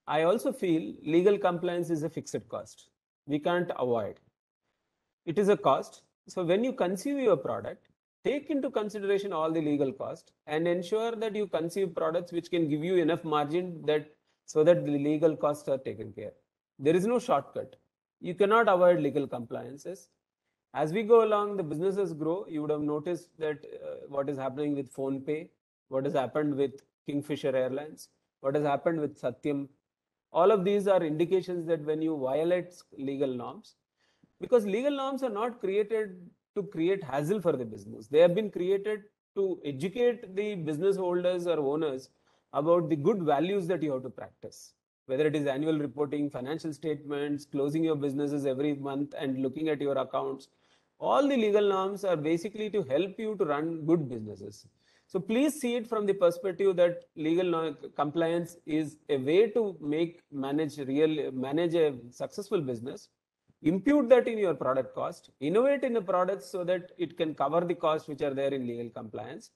I also feel legal compliance is a fixed cost. We can't avoid. It is a cost. So when you conceive your product, take into consideration all the legal cost and ensure that you conceive products which can give you enough margin that so that the legal costs are taken care. There is no shortcut. You cannot avoid legal compliances. As we go along, the businesses grow. You would have noticed that what is happening with PhonePe, what has happened with Kingfisher Airlines, what has happened with Satyam. All of these are indications that when you violate legal norms, because legal norms are not created to create hassle for the business. They have been created to educate the business holders or owners about the good values that you have to practice. Whether it is annual reporting, financial statements, closing your businesses every month and looking at your accounts, all the legal norms are basically to help you to run good businesses. So please see it from the perspective that legal compliance is a way to manage a successful business. Impute that in your product cost, innovate in the products so that it can cover the costs which are there in legal compliance.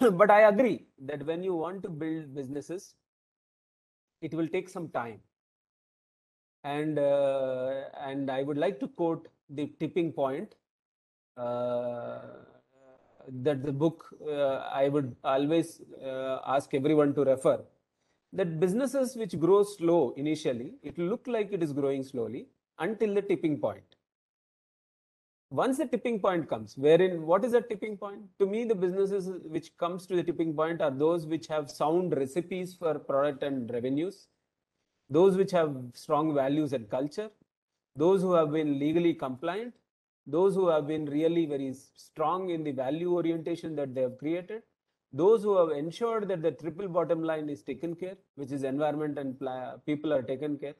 But I agree that when you want to build businesses, it will take some time. And I would like to quote the tipping point. That the book I would always ask everyone to refer. That businesses which grow slow initially, it will look like it is growing slowly until the tipping point. Once the tipping point comes, wherein what is a tipping point? To me, the businesses which comes to the tipping point are those which have sound recipes for product and revenues, those which have strong values and culture, those who have been legally compliant, those who have been really very strong in the value orientation that they have created, those who have ensured that the triple bottom line is taken care, which is environment and people are taken care.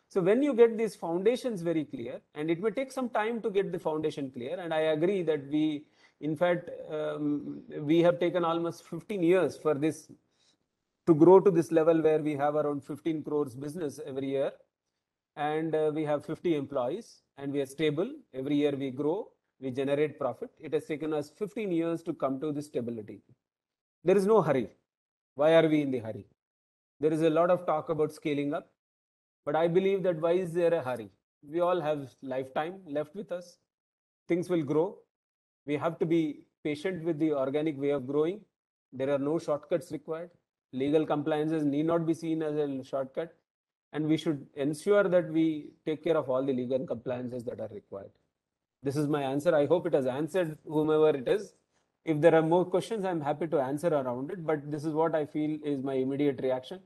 So when you get these foundations very clear, and it may take some time to get the foundation clear, and I agree that we, in fact, we have taken almost 15 years for this to grow to this level where we have around 15 crores business every year, and we have 50 employees, and we are stable. Every year we grow, we generate profit. It has taken us 15 years to come to this stability. There is no hurry. Why are we in the hurry? There is a lot of talk about scaling up, but I believe that why is there a hurry? We all have lifetime left with us. Things will grow. We have to be patient with the organic way of growing. There are no shortcuts required. Legal compliances need not be seen as a shortcut, and we should ensure that we take care of all the legal compliances that are required. This is my answer. I hope it has answered whomever it is. If there are more questions, I'm happy to answer around it, but this is what I feel is my immediate reaction.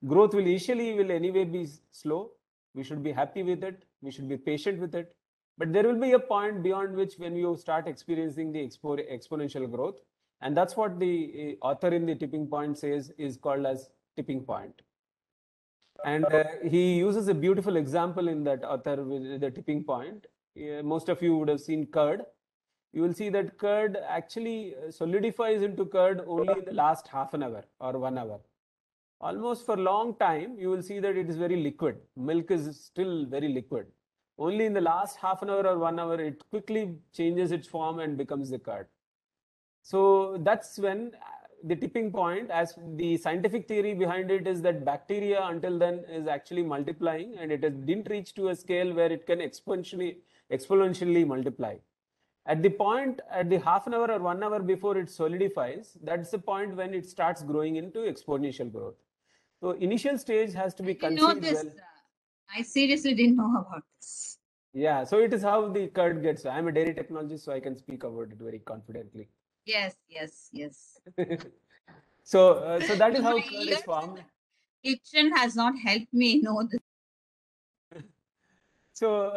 Growth will anyway be slow. We should be happy with it. We should be patient with it. But there will be a point beyond which when you start experiencing the exponential growth. And that's what the author in the tipping point says is called as tipping point. And he uses a beautiful example in that author with the tipping point. Most of you would have seen curd. You will see that curd actually solidifies into curd only in the last half an hour or 1 hour. Almost for a long time, you will see that it is very liquid. Milk is still very liquid. Only in the last half an hour or 1 hour, it quickly changes its form and becomes the curd. So that's when the tipping point, as the scientific theory behind it is that bacteria until then is actually multiplying, and it didn't reach to a scale where it can exponentially multiply. At the half an hour or 1 hour before it solidifies, that's the point when it starts growing into exponential growth. So initial stage has to be conceived well. I seriously didn't know about this. Yeah, so it is how the curd gets. I'm a dairy technologist, so I can speak about it very confidently. Yes. So that is how My curd is years formed. in the kitchen has not helped me know this. So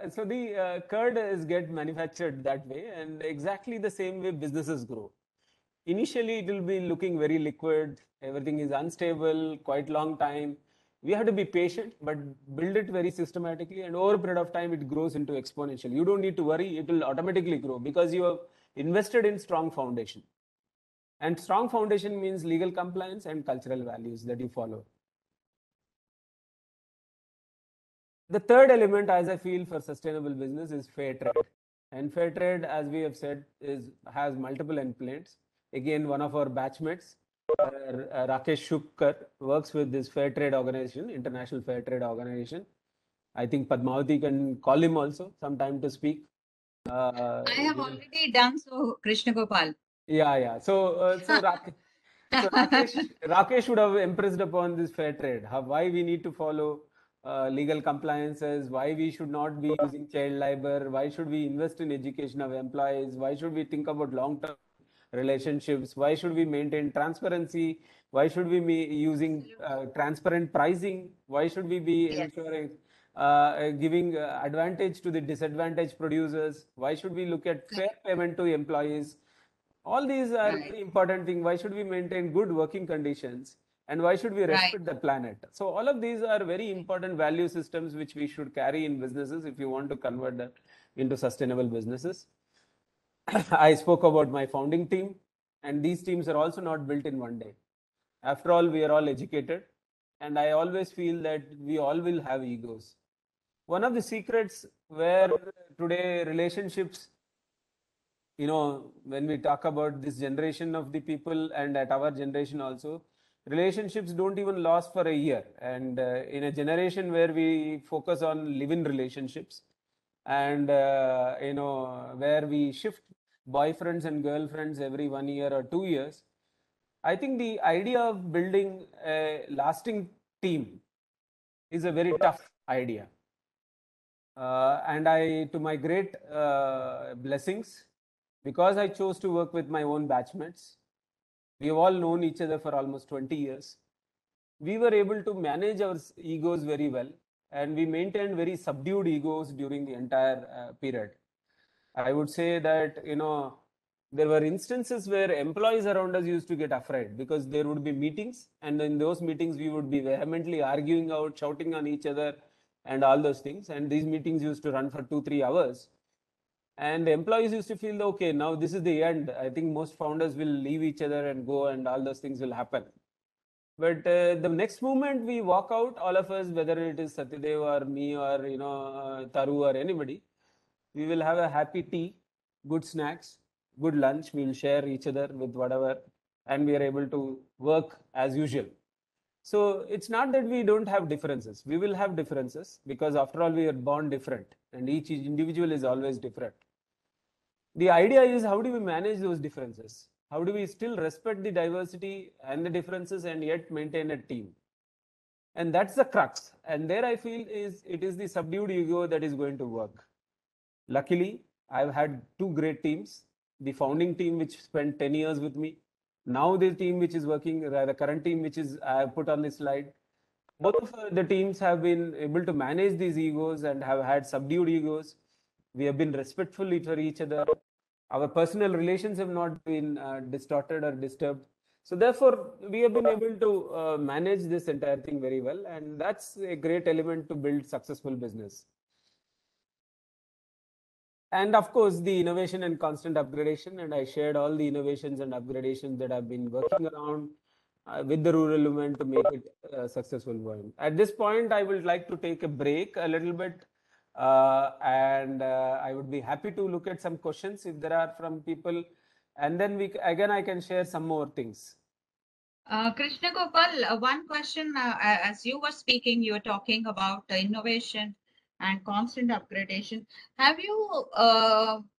the curd is get manufactured that way, and exactly the same way businesses grow. Initially, it will be looking very liquid. Everything is unstable, quite long time. We have to be patient, but build it very systematically, and over a period of time, it grows into exponential. You don't need to worry; it will automatically grow because you have invested in strong foundation. And strong foundation means legal compliance and cultural values that you follow. The third element, as I feel, for sustainable business is fair trade. And fair trade, as we have said, has multiple endpoints. Again, one of our batchmates, Rakesh Shukar, works with this fair trade organization, International Fair Trade Organization. I think Padmavati can call him also sometime to speak. I have already done so, Krishnagopal. Yeah. So Rakesh would have impressed upon this fair trade. Why we need to follow legal compliances, why we should not be using child labor, why should we invest in education of employees, why should we think about long-term relationships, why should we maintain transparency, why should we be using transparent pricing, why should we be ensuring giving advantage to the disadvantaged producers, why should we look at fair payment to employees. All these are very important things. Why should we maintain good working conditions? And why should we respect the planet? So all of these are very important value systems which we should carry in businesses if you want to convert that into sustainable businesses. I spoke about my founding team, and these teams are also not built in one day. After all, we are all educated, and I always feel that we all will have egos. One of the secrets where today relationships, when we talk about this generation of the people and at our generation also, relationships don't even last for a year. And in a generation where we focus on live-in relationships, and where we shift boyfriends and girlfriends every 1 year or 2 years. I think the idea of building a lasting team is a very tough idea. And to my great blessings, because I chose to work with my own batchmates, we have all known each other for almost 20 years. We were able to manage our egos very well, and we maintained very subdued egos during the entire period. I would say that, there were instances where employees around us used to get afraid because there would be meetings, and in those meetings we would be vehemently arguing out, shouting on each other, and all those things. And these meetings used to run for 2-3 hours. And the employees used to feel, okay, now this is the end. I think most founders will leave each other and go, and all those things will happen. But the next moment we walk out, all of us, whether it is Satyadev or me or Taru or anybody, we will have a happy tea, good snacks, good lunch. We will share each other with whatever, and we are able to work as usual. So it's not that we don't have differences. We will have differences because after all we are born different, and each individual is always different. The idea is, how do we manage those differences? How do we still respect the diversity and the differences and yet maintain a team? And that's the crux. And there I feel it is the subdued ego that is going to work. Luckily, I've had two great teams. The founding team, which spent 10 years with me. Now the team which is working, the current team which is I have put on this slide. Both of the teams have been able to manage these egos and have had subdued egos. We have been respectful for each other. Our personal relations have not been distorted or disturbed. So therefore, we have been able to manage this entire thing very well. And that's a great element to build successful business. And of course, the innovation and constant upgradation. And I shared all the innovations and upgradations that I've been working around with the rural women to make it successful. At this point, I would like to take a break a little bit. And I would be happy to look at some questions if there are from people. And then I can share some more things. Krishnagopal, one question, as you were speaking, you were talking about innovation and constant upgradation. Have you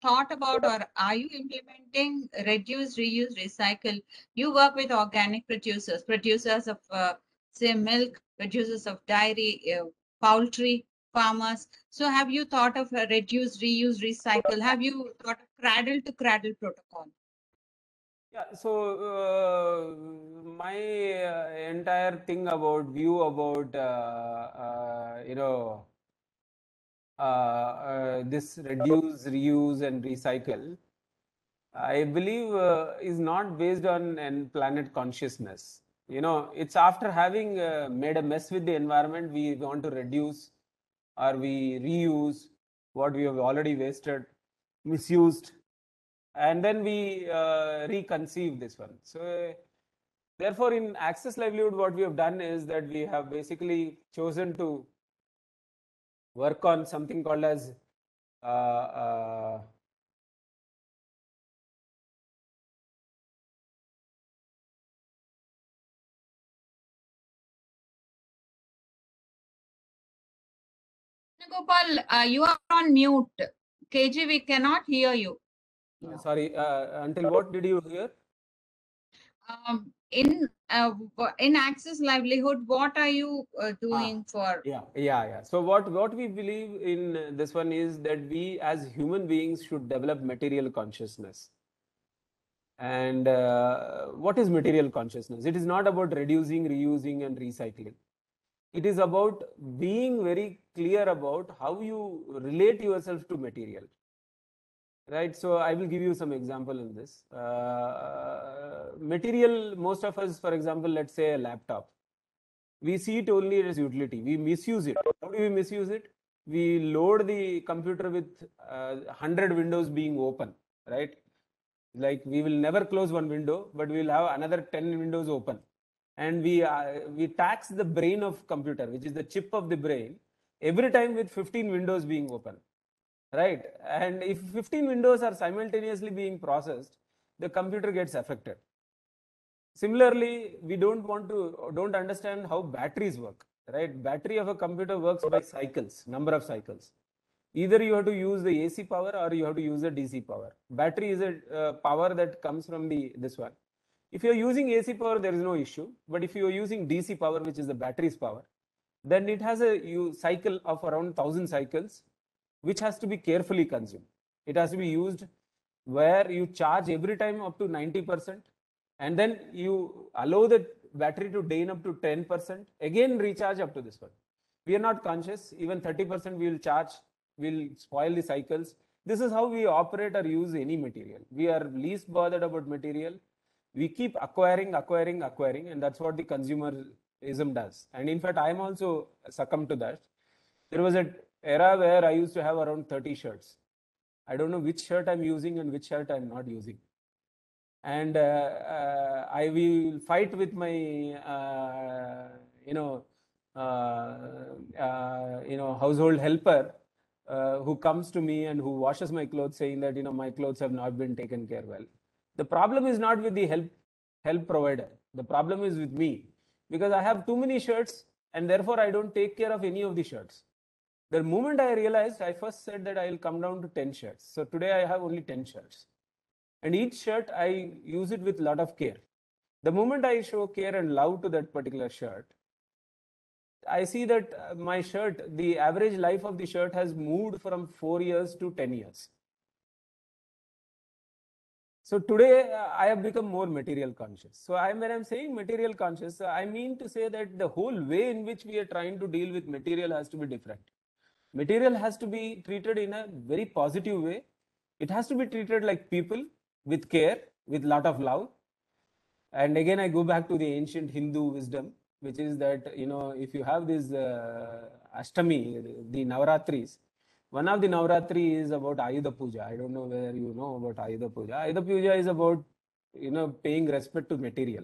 thought about, or are you implementing reduce, reuse, recycle? You work with organic producers of, say, milk, producers of dairy, poultry, farmers. So have you thought of reduce, reuse, recycle? Have you thought of cradle to cradle protocol? Yeah, so my entire thing about view about this reduce, reuse, and recycle, I believe is not based on planet consciousness. It's after having made a mess with the environment, we want to reduce or we reuse what we have already wasted, misused, and then we reconceive this one. So therefore, in Access Livelihood, what we have done is that we have basically chosen to work on something called as Gopal, you are on mute. KG, we cannot hear you. sorry, until what did you hear? In Access Livelihood, what are you doing for? Yeah. So what we believe in this one is that we as human beings should develop material consciousness. And what is material consciousness? It is not about reducing, reusing, and recycling. It is about being very clear about how you relate yourself to material. Right, so I will give you some example in this. Material, most of us, for example, let's say a laptop. We see it only as utility. We misuse it. How do we misuse it? We load the computer with 100 windows being open, right? Like we will never close one window, but we will have another 10 windows open. And we tax the brain of computer, which is the chip of the brain, every time with 15 windows being open. Right, and if 15 windows are simultaneously being processed, the computer gets affected. Similarly, we don't understand how batteries work, right? Battery of a computer works by cycles, number of cycles. Either you have to use the AC power or you have to use the DC power. Battery is a power that comes from this one. If you are using AC power, there is no issue. But if you are using DC power, which is the battery's power, then it has a cycle of around 1000 cycles, which has to be carefully consumed. It has to be used where you charge every time up to 90%, and then you allow the battery to drain up to 10%, again recharge up to this one. We are not conscious, even 30% we will charge, will spoil the cycles. This is how we operate or use any material. We are least bothered about material. We keep acquiring, and that's what the consumerism does. And in fact, I am also succumbed to that. There was an era where I used to have around 30 shirts. I don't know which shirt I'm using and which shirt I'm not using. And I will fight with my, household helper who comes to me and who washes my clothes, saying that, my clothes have not been taken care well. The problem is not with the help provider. The problem is with me, because I have too many shirts and therefore I don't take care of any of the shirts. The moment I realized, I first said that I will come down to 10 shirts. So today I have only 10 shirts. And each shirt, I use it with a lot of care. The moment I show care and love to that particular shirt, I see that my shirt, the average life of the shirt has moved from 4 years to 10 years. So today I have become more material conscious. So when I'm saying material conscious, I mean to say that the whole way in which we are trying to deal with material has to be different. Material has to be treated in a very positive way. It has to be treated like people, with care, with lot of love. And again, I go back to the ancient Hindu wisdom, which is that, if you have this Ashtami, the Navaratris, one of the Navaratri is about Ayudha Puja. I don't know whether you know about Ayudha Puja. Ayudha Puja is about, paying respect to material.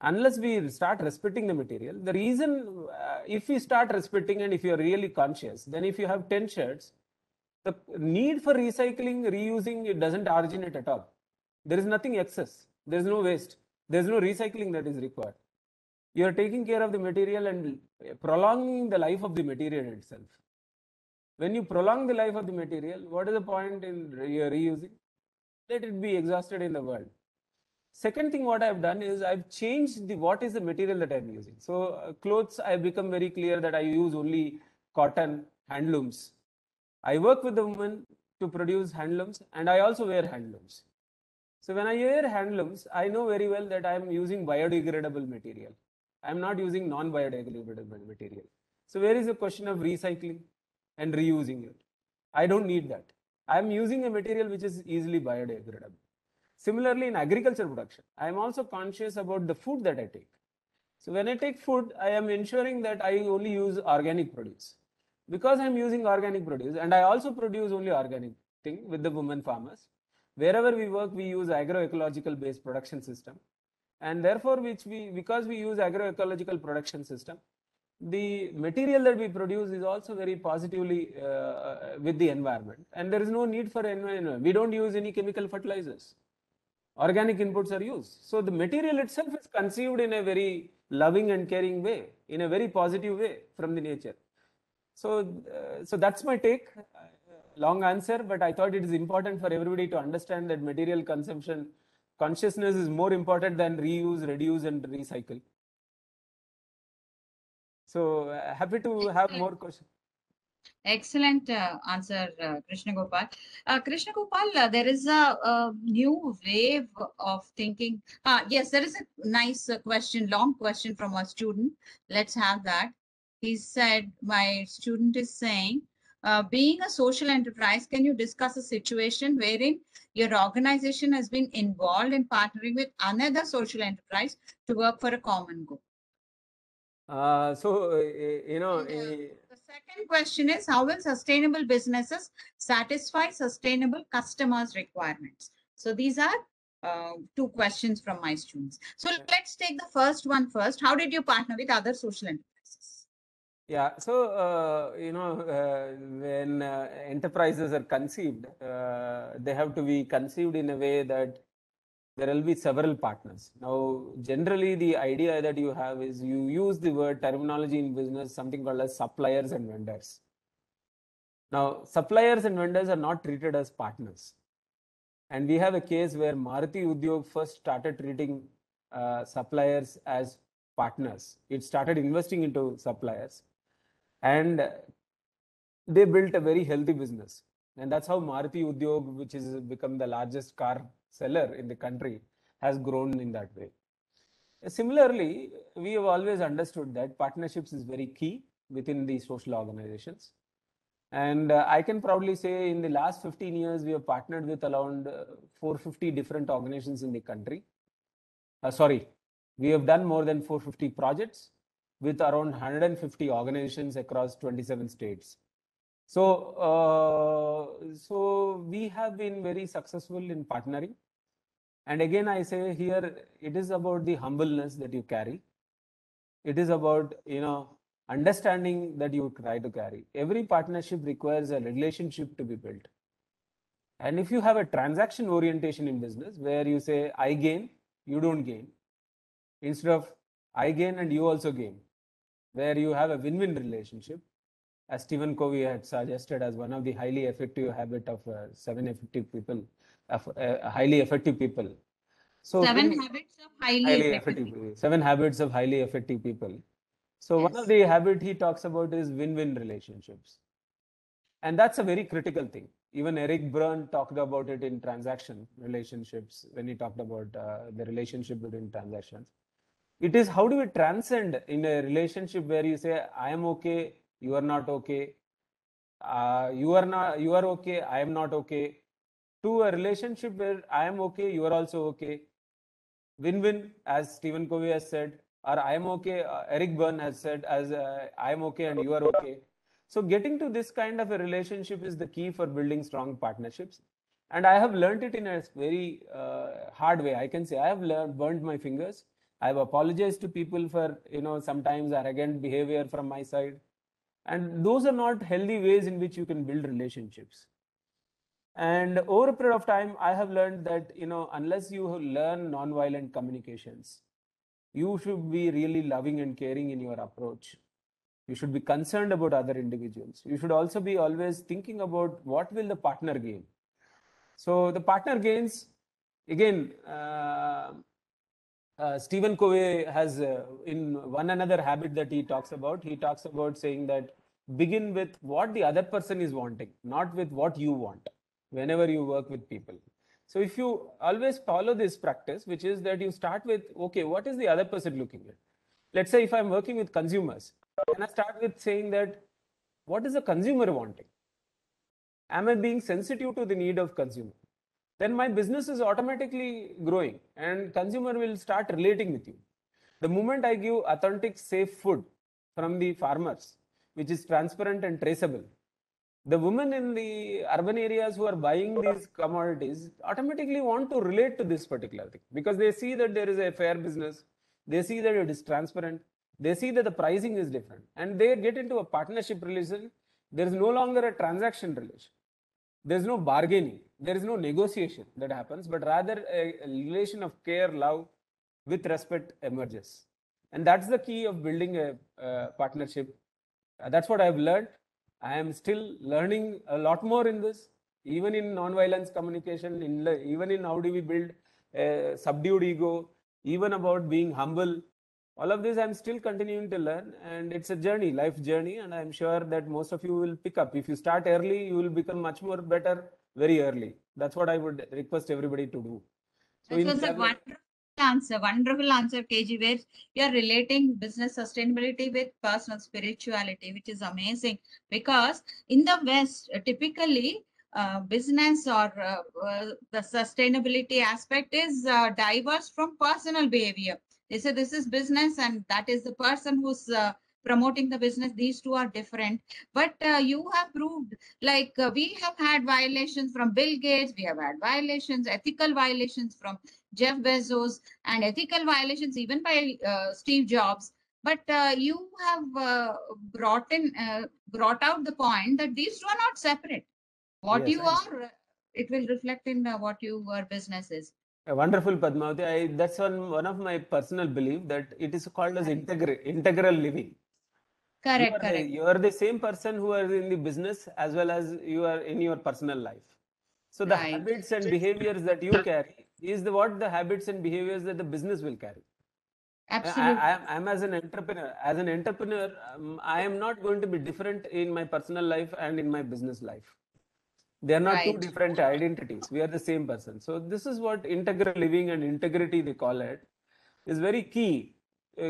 Unless we start respecting the material, the reason, if we start respecting and if you are really conscious, then if you have 10 shirts, the need for recycling, reusing, it doesn't originate at all. There is nothing excess. There is no waste. There is no recycling that is required. You are taking care of the material and prolonging the life of the material itself. When you prolong the life of the material, what is the point in reusing? Let it be exhausted in the world. Second thing what I have done is I've changed what is the material that I'm using. So clothes, I've become very clear that I use only cotton, handlooms. I work with the women to produce handlooms, and I also wear handlooms. So when I wear handlooms, I know very well that I am using biodegradable material. I am not using non-biodegradable material. So where is the question of recycling and reusing it? I don't need that. I am using a material which is easily biodegradable. Similarly, in agriculture production, I am also conscious about the food that I take. So when I take food, I am ensuring that I only use organic produce. Because I am using organic produce, and I also produce only organic thing with the women farmers. Wherever we work, we use agroecological based production system. And therefore, because we use agroecological production system, the material that we produce is also very positively with the environment. And there is no need for environment. We don't use any chemical fertilizers. Organic inputs are used. So the material itself is conceived in a very loving and caring way, in a very positive way from the nature. So that's my take. Long answer, but I thought it is important for everybody to understand that material consumption consciousness is more important than reuse, reduce, and recycle. So happy to have more questions. Excellent answer, Krishnagopal. Krishnagopal, there is a new wave of thinking. Yes, there is a nice question, long question from a student. Let's have that. He said, my student is saying, being a social enterprise, can you discuss a situation wherein your organization has been involved in partnering with another social enterprise to work for a common goal? The second question is, how will sustainable businesses satisfy sustainable customers' requirements? So these are two questions from my students. So let's take the first one first. How did you partner with other social enterprises? Yeah, so when enterprises are conceived, they have to be conceived in a way that there will be several partners. Now, generally, the idea that you have is you use the word terminology in business, something called as suppliers and vendors. Now, suppliers and vendors are not treated as partners. And we have a case where Maruti Udyog first started treating suppliers as partners. It started investing into suppliers, and they built a very healthy business. And that's how Maruti Udyog, which has become the largest car seller in the country, has grown in that way. Similarly, we have always understood that partnerships is very key within the social organizations. And I can proudly say in the last 15 years, we have partnered with around 450 different organizations in the country. Sorry, we have done more than 450 projects with around 150 organizations across 27 states. So we have been very successful in partnering. And again, I say here, it is about the humbleness that you carry. It is about, understanding that you try to carry. Every partnership requires a relationship to be built. And if you have a transaction orientation in business where you say, I gain, you don't gain, instead of I gain and you also gain, where you have a win-win relationship, as Stephen Covey had suggested as one of the highly effective habit of seven effective people, highly effective people. So Seven habits of highly effective people. 7 habits of highly effective people. So one of Yes. the habit he talks about is win-win relationships. And that's a very critical thing. Even Eric Berne talked about it in transaction relationships when he talked about the relationship between transactions. It is how do we transcend in a relationship where you say, I am okay, you are not okay, you are okay, I am not okay, to a relationship where I am okay, you are also okay. Win-win, as Stephen Covey has said, or I am okay, Eric Berne has said, as I am okay and you are okay. So getting to this kind of a relationship is the key for building strong partnerships. And I have learned it in a very hard way. I can say I have burned my fingers. I have apologized to people for, sometimes arrogant behavior from my side. And those are not healthy ways in which you can build relationships. And over a period of time, I have learned that, unless you learn nonviolent communications, you should be really loving and caring in your approach. You should be concerned about other individuals. You should also be always thinking about what will the partner gain. So the partner gains, again, Stephen Covey has in one another habit that he talks about saying that begin with what the other person is wanting, not with what you want whenever you work with people. So if you always follow this practice, which is that you start with, okay, what is the other person looking at? Let's say if I'm working with consumers, and I start with saying that, what is the consumer wanting? Am I being sensitive to the need of consumer? Then my business is automatically growing and consumer will start relating with you. The moment I give authentic, safe food from the farmers, which is transparent and traceable, the women in the urban areas who are buying these commodities automatically want to relate to this particular thing because they see that there is a fair business, they see that it is transparent, they see that the pricing is different, and they get into a partnership relation. There is no longer a transaction relation. There is no bargaining, there is no negotiation that happens, but rather a relation of care, love, with respect emerges. And that's the key of building a partnership. That's what I've learned. I am still learning a lot more in this, even in non-violence communication, even in how do we build a subdued ego, even about being humble. All of this I'm still continuing to learn, and it's a journey, life journey, and I'm sure that most of you will pick up. If you start early, you will become much more better very early. That's what I would request everybody to do. So That was a wonderful answer, KG, where you are relating business sustainability with personal spirituality, which is amazing. Because in the West, typically, business or the sustainability aspect is diverse from personal behavior. They say this is business and that is the person who's promoting the business. These two are different. But you have proved, like we have had violations from Bill Gates, we have had violations, ethical violations from Jeff Bezos, and ethical violations even by Steve Jobs. But you have brought out the point that these two are not separate. What yes, you are, it will reflect in what your business is. wonderful, Padmavati. That's one of my personal belief that it is called as integral living. Correct, correct. You are the same person who are in the business as well as you are in your personal life. So the Right. habits and behaviors that you carry is what the habits and behaviors that the business will carry. Absolutely. I'm as an entrepreneur. As an entrepreneur, I am not going to be different in my personal life and in my business life. They are not two Right. different identities. We are the same person. So this is what integral living and integrity they call it, is very key,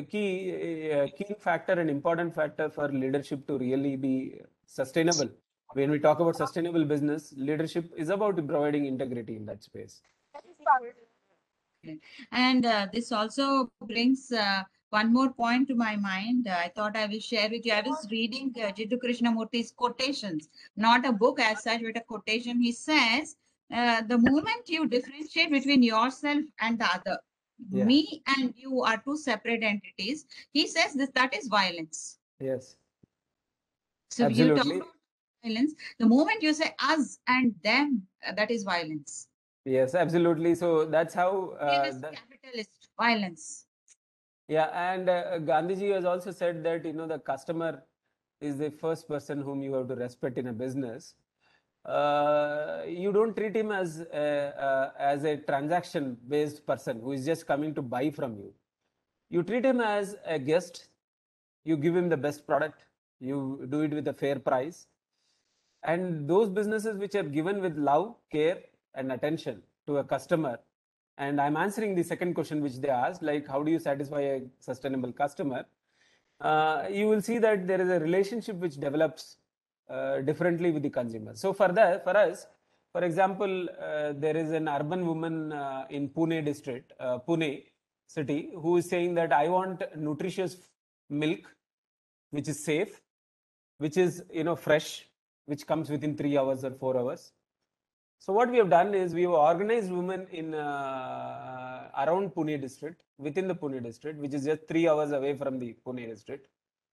key factor and important factor for leadership to really be sustainable. When we talk about sustainable business, leadership is about providing integrity in that space. And this also brings one more point to my mind. I thought I will share with you. I was reading Jiddu Krishnamurti's quotations, not a book as such, but a quotation. He says, the moment you differentiate between yourself and the other, Yeah. me and you are two separate entities. He says this, that is violence. Yes. So you talk Absolutely. about violence. The moment you say us and them, that is violence. Yes, absolutely. So that's how. Imperialist, capitalist violence. Yeah, and Gandhiji has also said that the customer is the first person whom you have to respect in a business. You don't treat him as a transaction based person who is just coming to buy from you. You treat him as a guest. You give him the best product. You do it with a fair price. And those businesses which are given with love, care, and attention to a customer. And I'm answering the second question which they asked, like how do you satisfy a sustainable customer? You will see that there is a relationship which develops differently with the consumer. So for us, for example, there is an urban woman in Pune district, Pune city, who is saying that I want nutritious milk, which is safe, which is fresh, which comes within 3 hours or 4 hours. So what we have done is we have organized women in around Pune district, within the Pune district, which is just 3 hours away from the Pune district.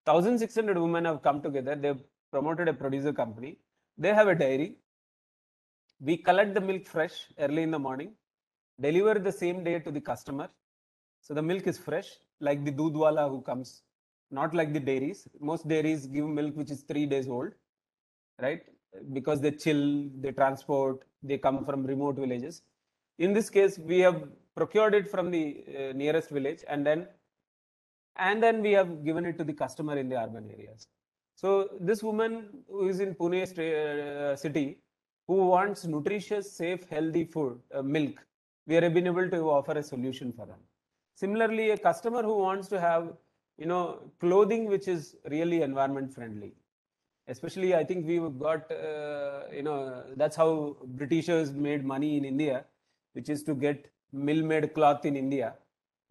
1,600 women have come together. They've promoted a producer company. They have a dairy. We collect the milk fresh early in the morning, deliver the same day to the customer. So the milk is fresh, like the doodwala who comes, not like the dairies. Most dairies give milk which is 3 days old, right? Because they chill, they transport, they come from remote villages. In this case, we have procured it from the nearest village, and then we have given it to the customer in the urban areas. So this woman who is in Pune city, who wants nutritious, safe, healthy food, milk, we have been able to offer a solution for them. Similarly, a customer who wants to have clothing which is really environment friendly. Especially, I think we've got that's how Britishers made money in India, which is to get mill-made cloth in India,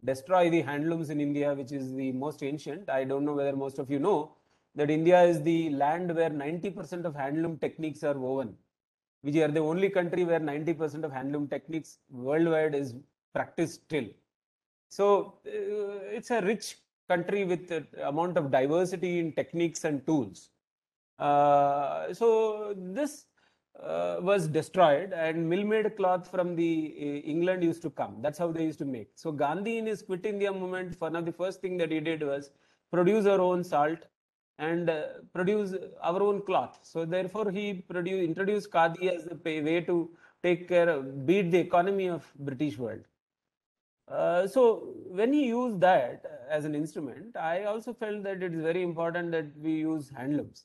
destroy the handlooms in India, which is the most ancient. I don't know whether most of you know that India is the land where 90% of handloom techniques are woven. We are the only country where 90% of handloom techniques worldwide is practiced still. So it's a rich country with an amount of diversity in techniques and tools. So this was destroyed, and mill-made cloth from the England used to come. That's how they used to make. So Gandhi, in his Quit India movement, one of the first thing that he did was produce our own salt and produce our own cloth. So therefore, he introduced khadi as a way to take care of, beat the economy of British world. So when he used that as an instrument, I also felt that it is very important that we use handlooms.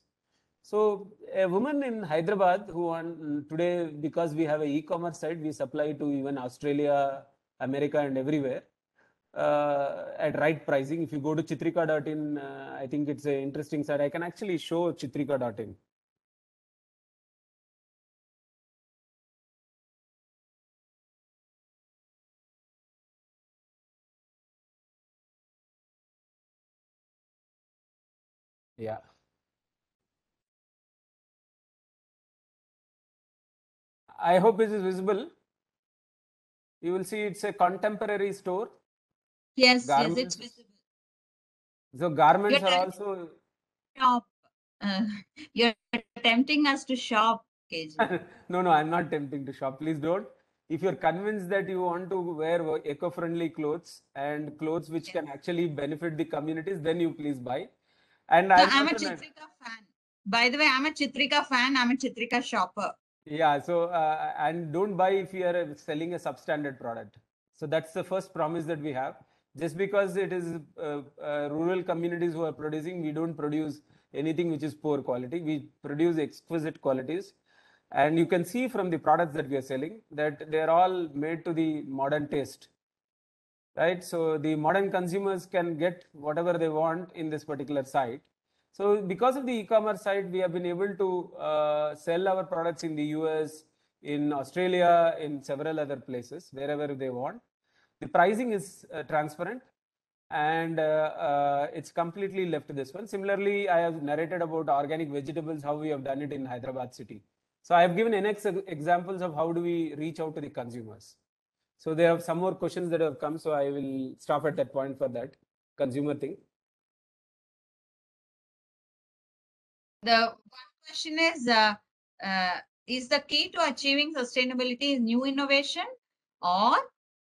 So a woman in Hyderabad who today, because we have an e-commerce site, we supply to even Australia, America, and everywhere at right pricing. If you go to chitrika.in, I think it's an interesting site. I can actually show chitrika.in. Yeah. I hope it is visible. You will see it's a contemporary store. Yes, yes, it's Garments. visible. So garments You're are tempting also. shop. Uh, you're tempting us to shop, KG. No, I'm not tempting to shop. Please don't. If you're convinced that you want to wear eco-friendly clothes and clothes which Yes. can actually benefit the communities, then you please buy. And So I'm I'm a also not. Chitrika fan. By the way, I'm a Chitrika fan. I'm a Chitrika shopper. Yeah, so and don't buy if you are selling a substandard product. So that's the first promise that we have. Just because it is rural communities who are producing, we don't produce anything which is poor quality. We produce exquisite qualities. And you can see from the products that we are selling that they are all made to the modern taste, right? So the modern consumers can get whatever they want in this particular site. So because of the e-commerce site, we have been able to sell our products in the US, in Australia, in several other places, wherever they want. The pricing is transparent, and it's completely left this one. Similarly, I have narrated about organic vegetables, how we have done it in Hyderabad city. So I have given NX examples of how do we reach out to the consumers. So there are some more questions that have come, so I will stop at that point for that consumer thing. The one question is the key to achieving sustainability new innovation or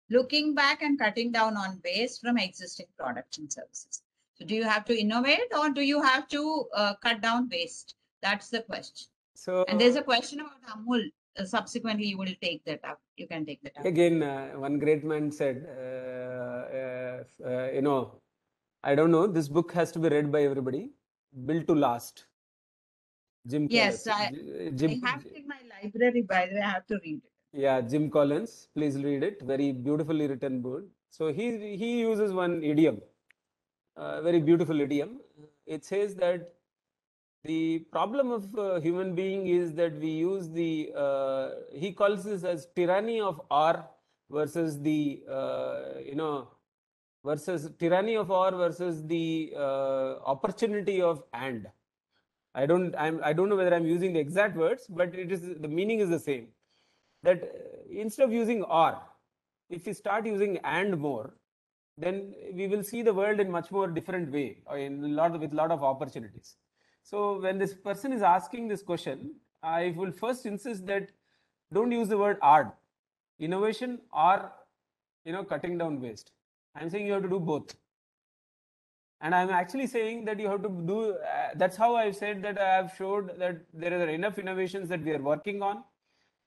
looking back and cutting down on waste from existing products and services? So do you have to innovate or do you have to cut down waste? That's the question. So And there's a question about Amul. Subsequently, you will take that up. You can take that up. again, one great man said, I don't know, this book has to be read by everybody. Built to last. Jim Yes, Collins. I have it in my library, by the way. I have to read it. Yeah, Jim Collins. Please read it. Very beautifully written book. So he uses one idiom, very beautiful idiom. It says that the problem of human being is that we use the he calls this as tyranny of R versus the versus tyranny of R versus the opportunity of and. I don't know whether I'm using the exact words, but it is the meaning is the same. That instead of using or, if we start using and more, then we will see the world in much more different way, or in with lot of opportunities. So when this person is asking this question, I will first insist that don't use the word art, innovation, or cutting down waste. I'm saying you have to do both. And I'm actually saying that you have to do, that's how I've said that I have showed that there are enough innovations that we are working on.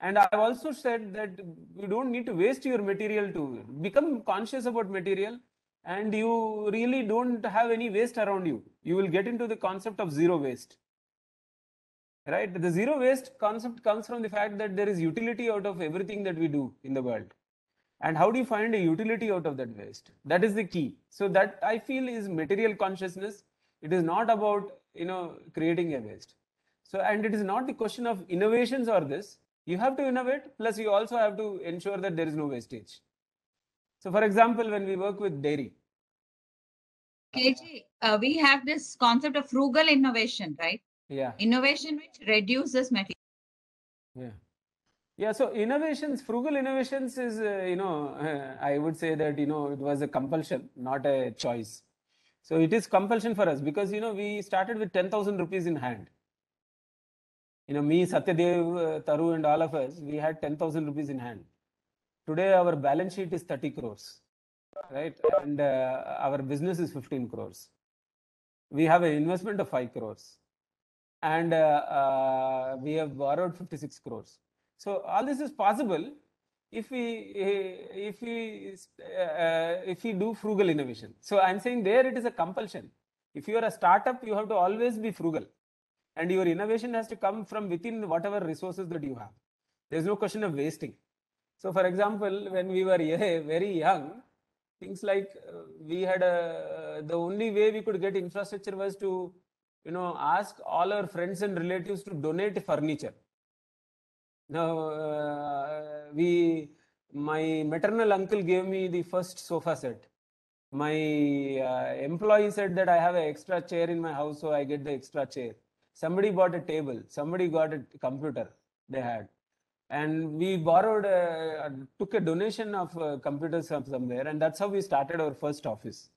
And I've also said that you don't need to waste your material to become conscious about material, and you really don't have any waste around you. You will get into the concept of zero waste. Right? The zero waste concept comes from the fact that there is utility out of everything that we do in the world. And how do you find a utility out of that waste? That is the key. So that I feel is material consciousness. It is not about creating a waste. So and it is not the question of innovations or this. You have to innovate, plus you also have to ensure that there is no wastage. So for example, when we work with dairy. KG, we have this concept of frugal innovation, right? Yeah. Innovation which reduces material. Yeah. Yeah, so innovations, frugal innovations is, I would say that, it was a compulsion, not a choice. So it is compulsion for us because, we started with 10,000 rupees in hand. Me, Satyadev, Taru and all of us, we had 10,000 rupees in hand. Today, our balance sheet is 30 crores, right? And our business is 15 crores. We have an investment of 5 crores. And we have borrowed 56 crores. So all this is possible if we do frugal innovation. So I'm saying there it is a compulsion. If you are a startup, you have to always be frugal, and your innovation has to come from within whatever resources that you have. There's no question of wasting. So, for example, when we were very young, things like we had the only way we could get infrastructure was to ask all our friends and relatives to donate furniture. Now, my maternal uncle gave me the first sofa set. My employee said that I have an extra chair in my house, so I get the extra chair. Somebody bought a table. Somebody got a computer they had. And we borrowed, took a donation of computers from somewhere, and that's how we started our first office.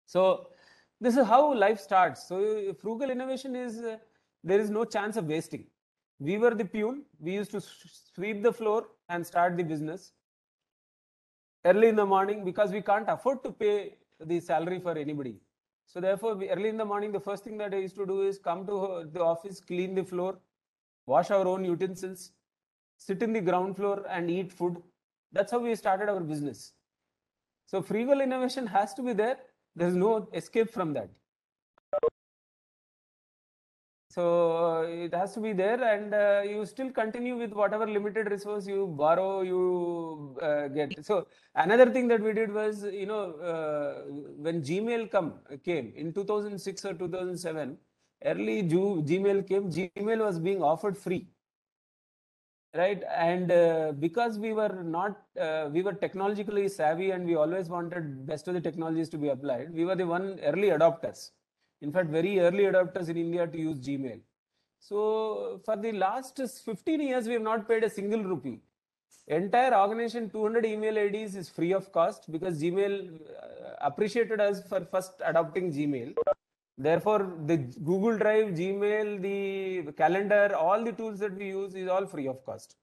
So this is how life starts. So frugal innovation is, there is no chance of wasting. We were the peon. We used to sweep the floor and start the business early in the morning because we can't afford to pay the salary for anybody. So therefore, early in the morning, the first thing that I used to do is come to the office, clean the floor, wash our own utensils, sit in the ground floor and eat food. That's how we started our business. So frugal innovation has to be there. There's no escape from that. So it has to be there, and you still continue with whatever limited resource you borrow, you get. So another thing that we did was, when Gmail came in 2006 or 2007, early Gmail came. Gmail was being offered free, right? And because we were technologically savvy, and we always wanted best of the technologies to be applied, we were the early adopters. In fact, very early adopters in India to use Gmail. So for the last 15 years, we have not paid a single rupee. Entire organization, 200 email IDs is free of cost, because Gmail appreciated us for first adopting Gmail. Therefore, the Google Drive, Gmail, the calendar, all the tools that we use is all free of cost.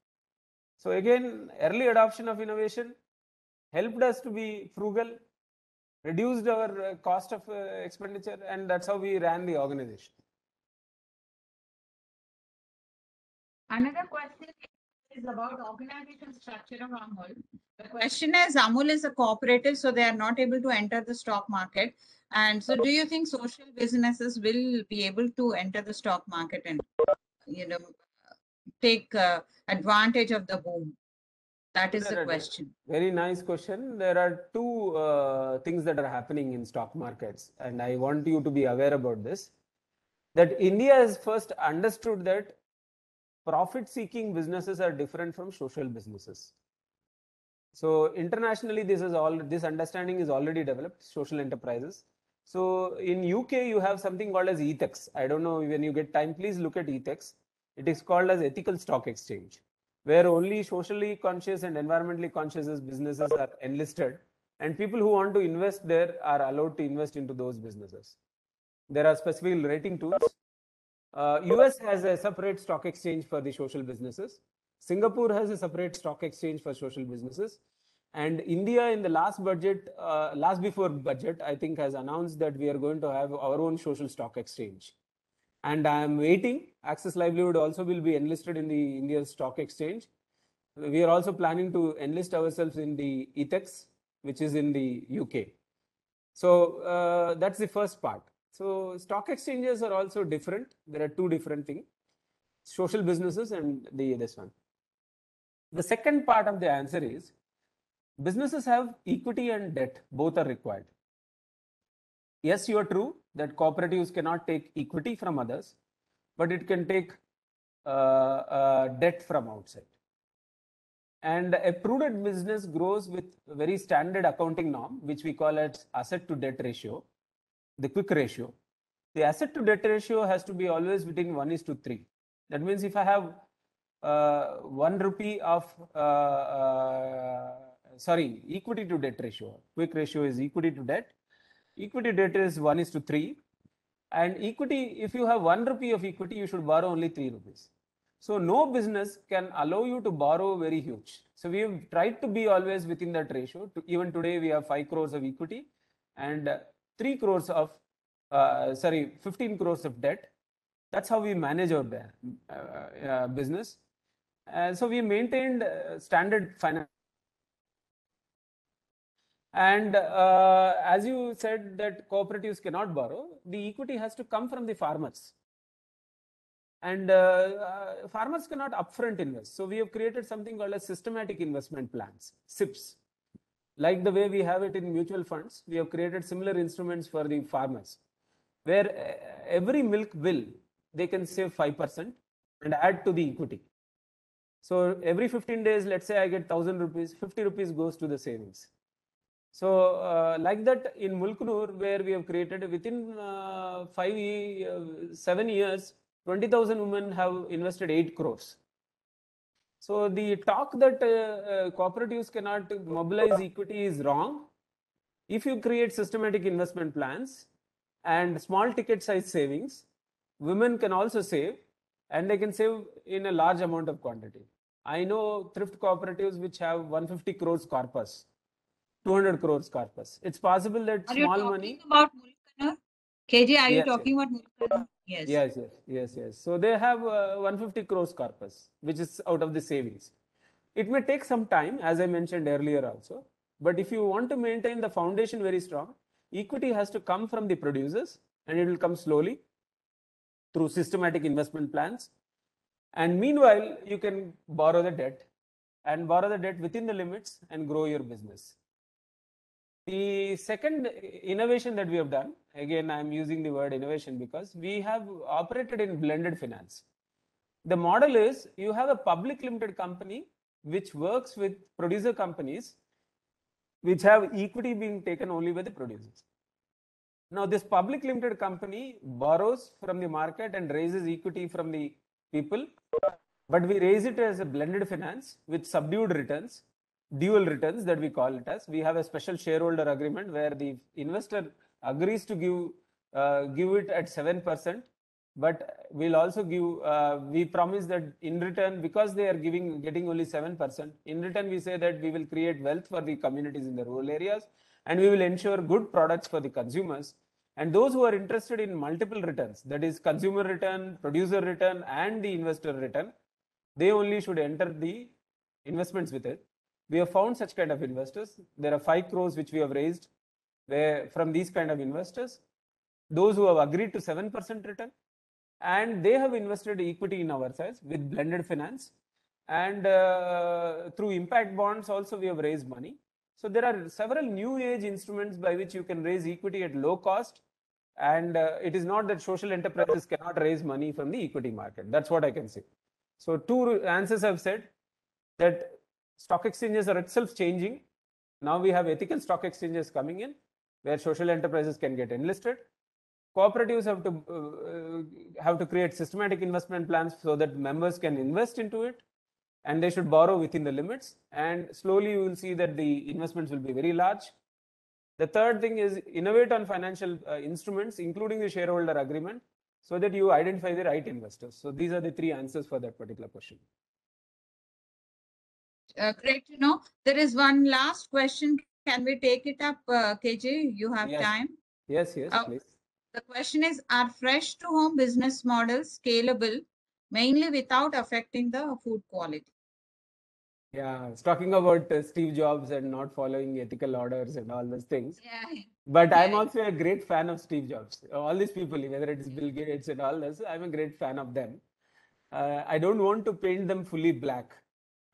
So again, early adoption of innovation helped us to be frugal, reduced our cost of expenditure, and that's how we ran the organization. Another question is about organization structure of Amul. The question is, Amul is a cooperative, so they are not able to enter the stock market. And so do you think social businesses will be able to enter the stock market and, take advantage of the boom? That is the question. Very nice question. There are two things that are happening in stock markets, and I want you to be aware about this. That India has first understood that profit-seeking businesses are different from social businesses. So internationally, this understanding is already developed. Social enterprises. So in UK, you have something called as ETHEX. I don't know, when you get time, please look at ETHEX. It is called as ethical stock exchange, where only socially conscious and environmentally conscious businesses are enlisted, and people who want to invest there are allowed to invest into those businesses. There are specific rating tools. US has a separate stock exchange for the social businesses. Singapore has a separate stock exchange for social businesses. And India, in the last before budget, I think, has announced that we are going to have our own social stock exchange. And I am waiting. Access Livelihood also will be enlisted in the Indian stock exchange. We are also planning to enlist ourselves in the ETHEX, which is in the UK. So that's the first part. So stock exchanges are also different. There are two different things: social businesses and this one. The second part of the answer is, businesses have equity and debt. Both are required. Yes, you are true that cooperatives cannot take equity from others, but it can take debt from outside. And a prudent business grows with very standard accounting norm, which we call as asset to debt ratio, the quick ratio. The asset to debt ratio has to be always between 1:3. That means if I have 1 rupee of equity to debt ratio. Quick ratio is equity to debt. Equity debt is 1:3. And equity, if you have 1 rupee of equity, you should borrow only 3 rupees. So no business can allow you to borrow very huge. So we have tried to be always within that ratio. Even today, we have 5 crores of equity and 3 crores of 15 crores of debt. That's how we manage our business. So we maintained standard finance. And as you said that cooperatives cannot borrow, the equity has to come from the farmers. And farmers cannot upfront invest. So we have created something called as systematic investment plans, SIPs. Like the way we have it in mutual funds, we have created similar instruments for the farmers, where every milk bill, they can save 5% and add to the equity. So every 15 days, let's say I get 1,000 rupees, 50 rupees goes to the savings. So like that in Mulknoor, where we have created within 7 years, 20,000 women have invested 8 crores. So the talk that cooperatives cannot mobilize equity is wrong. If you create systematic investment plans and small ticket size savings, women can also save, and they can save in a large amount of quantity. I know thrift cooperatives which have 150 crores corpus, 200 crores corpus. It's possible that Are small you talking money. about Mulknoor? KG, are you Yes, talking about Milk? Yes. yes. So they have 150 crores corpus, which is out of the savings. It may take some time, as I mentioned earlier also. But if you want to maintain the foundation very strong, equity has to come from the producers, and it will come slowly through systematic investment plans. And meanwhile, you can borrow the debt within the limits and grow your business. The second innovation that we have done, again, I'm using the word innovation because we have operated in blended finance. The model is you have a public limited company which works with producer companies which have equity being taken only by the producers. Now, this public limited company borrows from the market and raises equity from the people, but we raise it as a blended finance with subdued returns, dual returns that we call it as. We have a special shareholder agreement where the investor agrees to give it at 7%, but we'll also we promise that in return, because they are getting only 7%, in return we say that we will create wealth for the communities in the rural areas, and we will ensure good products for the consumers. And those who are interested in multiple returns, that is consumer return, producer return, and the investor return, they only should enter the investments with it. We have found such kind of investors. There are 5 crores which we have raised from these kind of investors, those who have agreed to 7% return, and they have invested equity in our shares with blended finance. And through impact bonds also we have raised money. So there are several new age instruments by which you can raise equity at low cost. And it is not that social enterprises cannot raise money from the equity market. That's what I can say. So 2 answers I've said, that stock exchanges are itself changing. Now we have ethical stock exchanges coming in where social enterprises can get enlisted. Cooperatives have to create systematic investment plans so that members can invest into it, and they should borrow within the limits. And slowly you will see that the investments will be very large. The third thing is innovate on financial instruments, including the shareholder agreement, so that you identify the right investors. So these are the 3 answers for that particular question. Great to know. There is one last question. Can we take it up, KJ? You have Yes. time? Yes, please. The question is, are fresh to home business models scalable mainly without affecting the food quality? Yeah, it's talking about Steve Jobs and not following ethical orders and all those things. Yeah. But I'm also a great fan of Steve Jobs. All these people, whether it's Bill Gates and all this, I'm a great fan of them. I don't want to paint them fully black.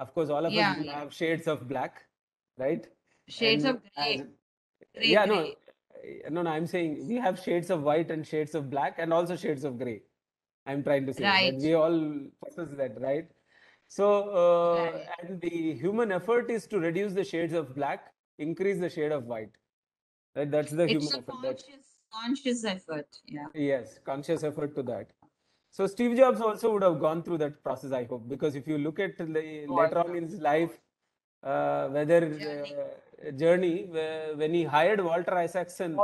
Of course, all of us will have shades of black, right? Shades of gray. No, I'm saying we have shades of white and shades of black and also shades of gray. I'm trying to say that we all possess that, right? So, and the human effort is to reduce the shades of black, increase the shade of white. Right? That's the human effort. Conscious effort. Yeah. Yes, conscious effort to that. So Steve Jobs also would have gone through that process, I hope, because if you look at later on in his life, journey, when he hired Walter Isaacson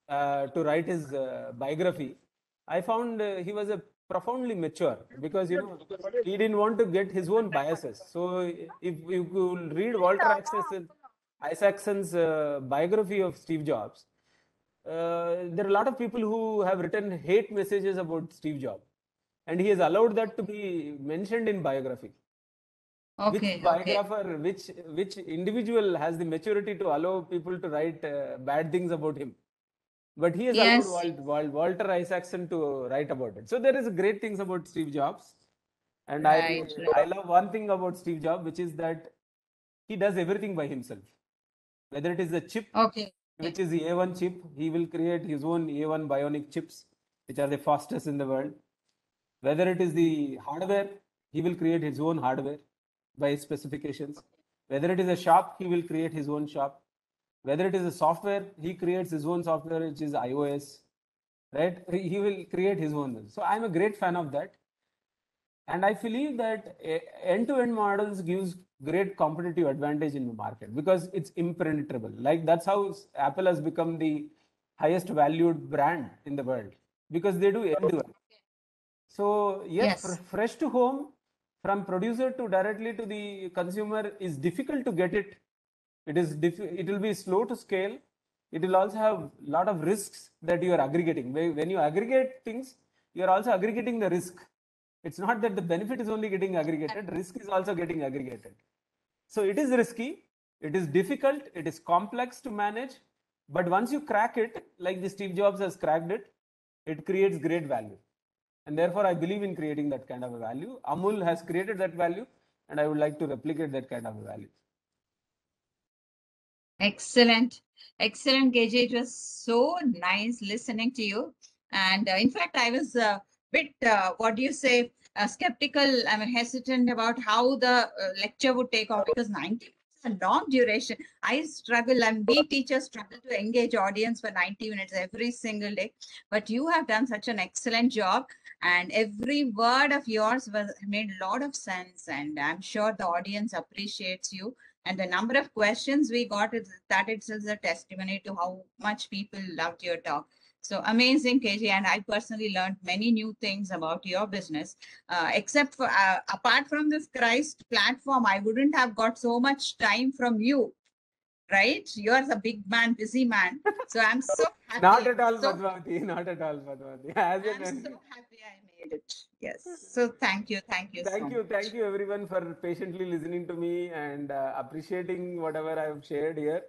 to write his biography, I found he was a profoundly mature, because he didn't want to get his own biases. So if you read Walter Isaacson's biography of Steve Jobs, there are a lot of people who have written hate messages about Steve Jobs, and he has allowed that to be mentioned in biography. Which biographer, which individual has the maturity to allow people to write bad things about him? But he has allowed Walter Isaacson to write about it. So there is great things about Steve Jobs. And I love one thing about Steve Jobs, which is that he does everything by himself. Whether it is the chip, which is the A1 chip, he will create his own A1 bionic chips, which are the fastest in the world. Whether it is the hardware, he will create his own hardware by his specifications. Whether it is a shop, he will create his own shop. Whether it is a software, he creates his own software, which is iOS, right? He will create his own. So I'm a great fan of that. And I believe that end-to-end models gives great competitive advantage in the market because it's impenetrable. Like that's how Apple has become the highest valued brand in the world, because they do end-to-end. So yes, fresh to home, from producer to directly to the consumer is difficult to get it. It will be slow to scale. it will also have a lot of risks that you are aggregating. When you aggregate things, you are also aggregating the risk. It's not that the benefit is only getting aggregated, risk is also getting aggregated. So it is risky, it is difficult, it is complex to manage, but once you crack it, like the Steve Jobs has cracked it, it creates great value. And therefore, I believe in creating that kind of a value. Amul has created that value, and I would like to replicate that kind of a value. Excellent. Excellent, KJ. It was so nice listening to you. And in fact, I was a bit, what do you say, skeptical. I mean, hesitant about how the lecture would take off because 90 minutes is a long duration. I struggle, and we teachers struggle to engage audience for 90 minutes every single day. But you have done such an excellent job. And every word of yours made a lot of sense. And I'm sure the audience appreciates you. And the number of questions we got is that itself is a testimony to how much people loved your talk. So amazing, KJ. And I personally learned many new things about your business. Except for apart from this Christ platform, I wouldn't have got so much time from you. Right? You're a big man, busy man. So I'm so happy. Not at all, Padmavati. Not at all, Padmavati. I'm so happy I made it. Yes. So thank you. Thank you so much. Thank you everyone for patiently listening to me and appreciating whatever I've shared here.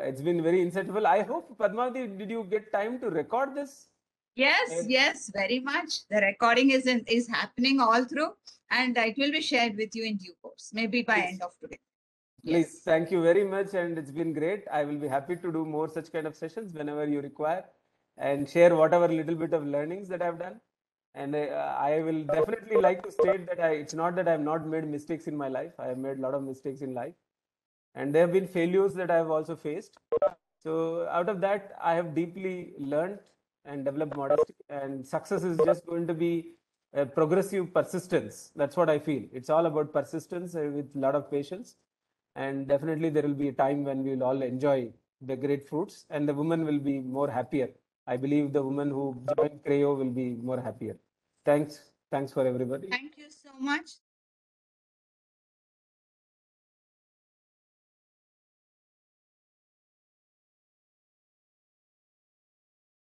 It's been very insightful. I hope, Padmavati, did you get time to record this? Yes, very much. The recording is happening all through, and it will be shared with you in due course, maybe by end of today. Please, thank you very much, and it's been great. I will be happy to do more such kind of sessions whenever you require, and share whatever little bit of learnings that I've done. And I will definitely like to state that it's not that I have not made mistakes in my life. I have made a lot of mistakes in life, and there have been failures that I have also faced. So out of that, I have deeply learned and developed modesty, and success is just going to be a progressive persistence. That's what I feel. It's all about persistence with a lot of patience. And definitely there will be a time when we will all enjoy the great fruits, and the woman will be more happier. I believe the woman who joined Creo will be more happier. Thanks for everybody. Thank you so much.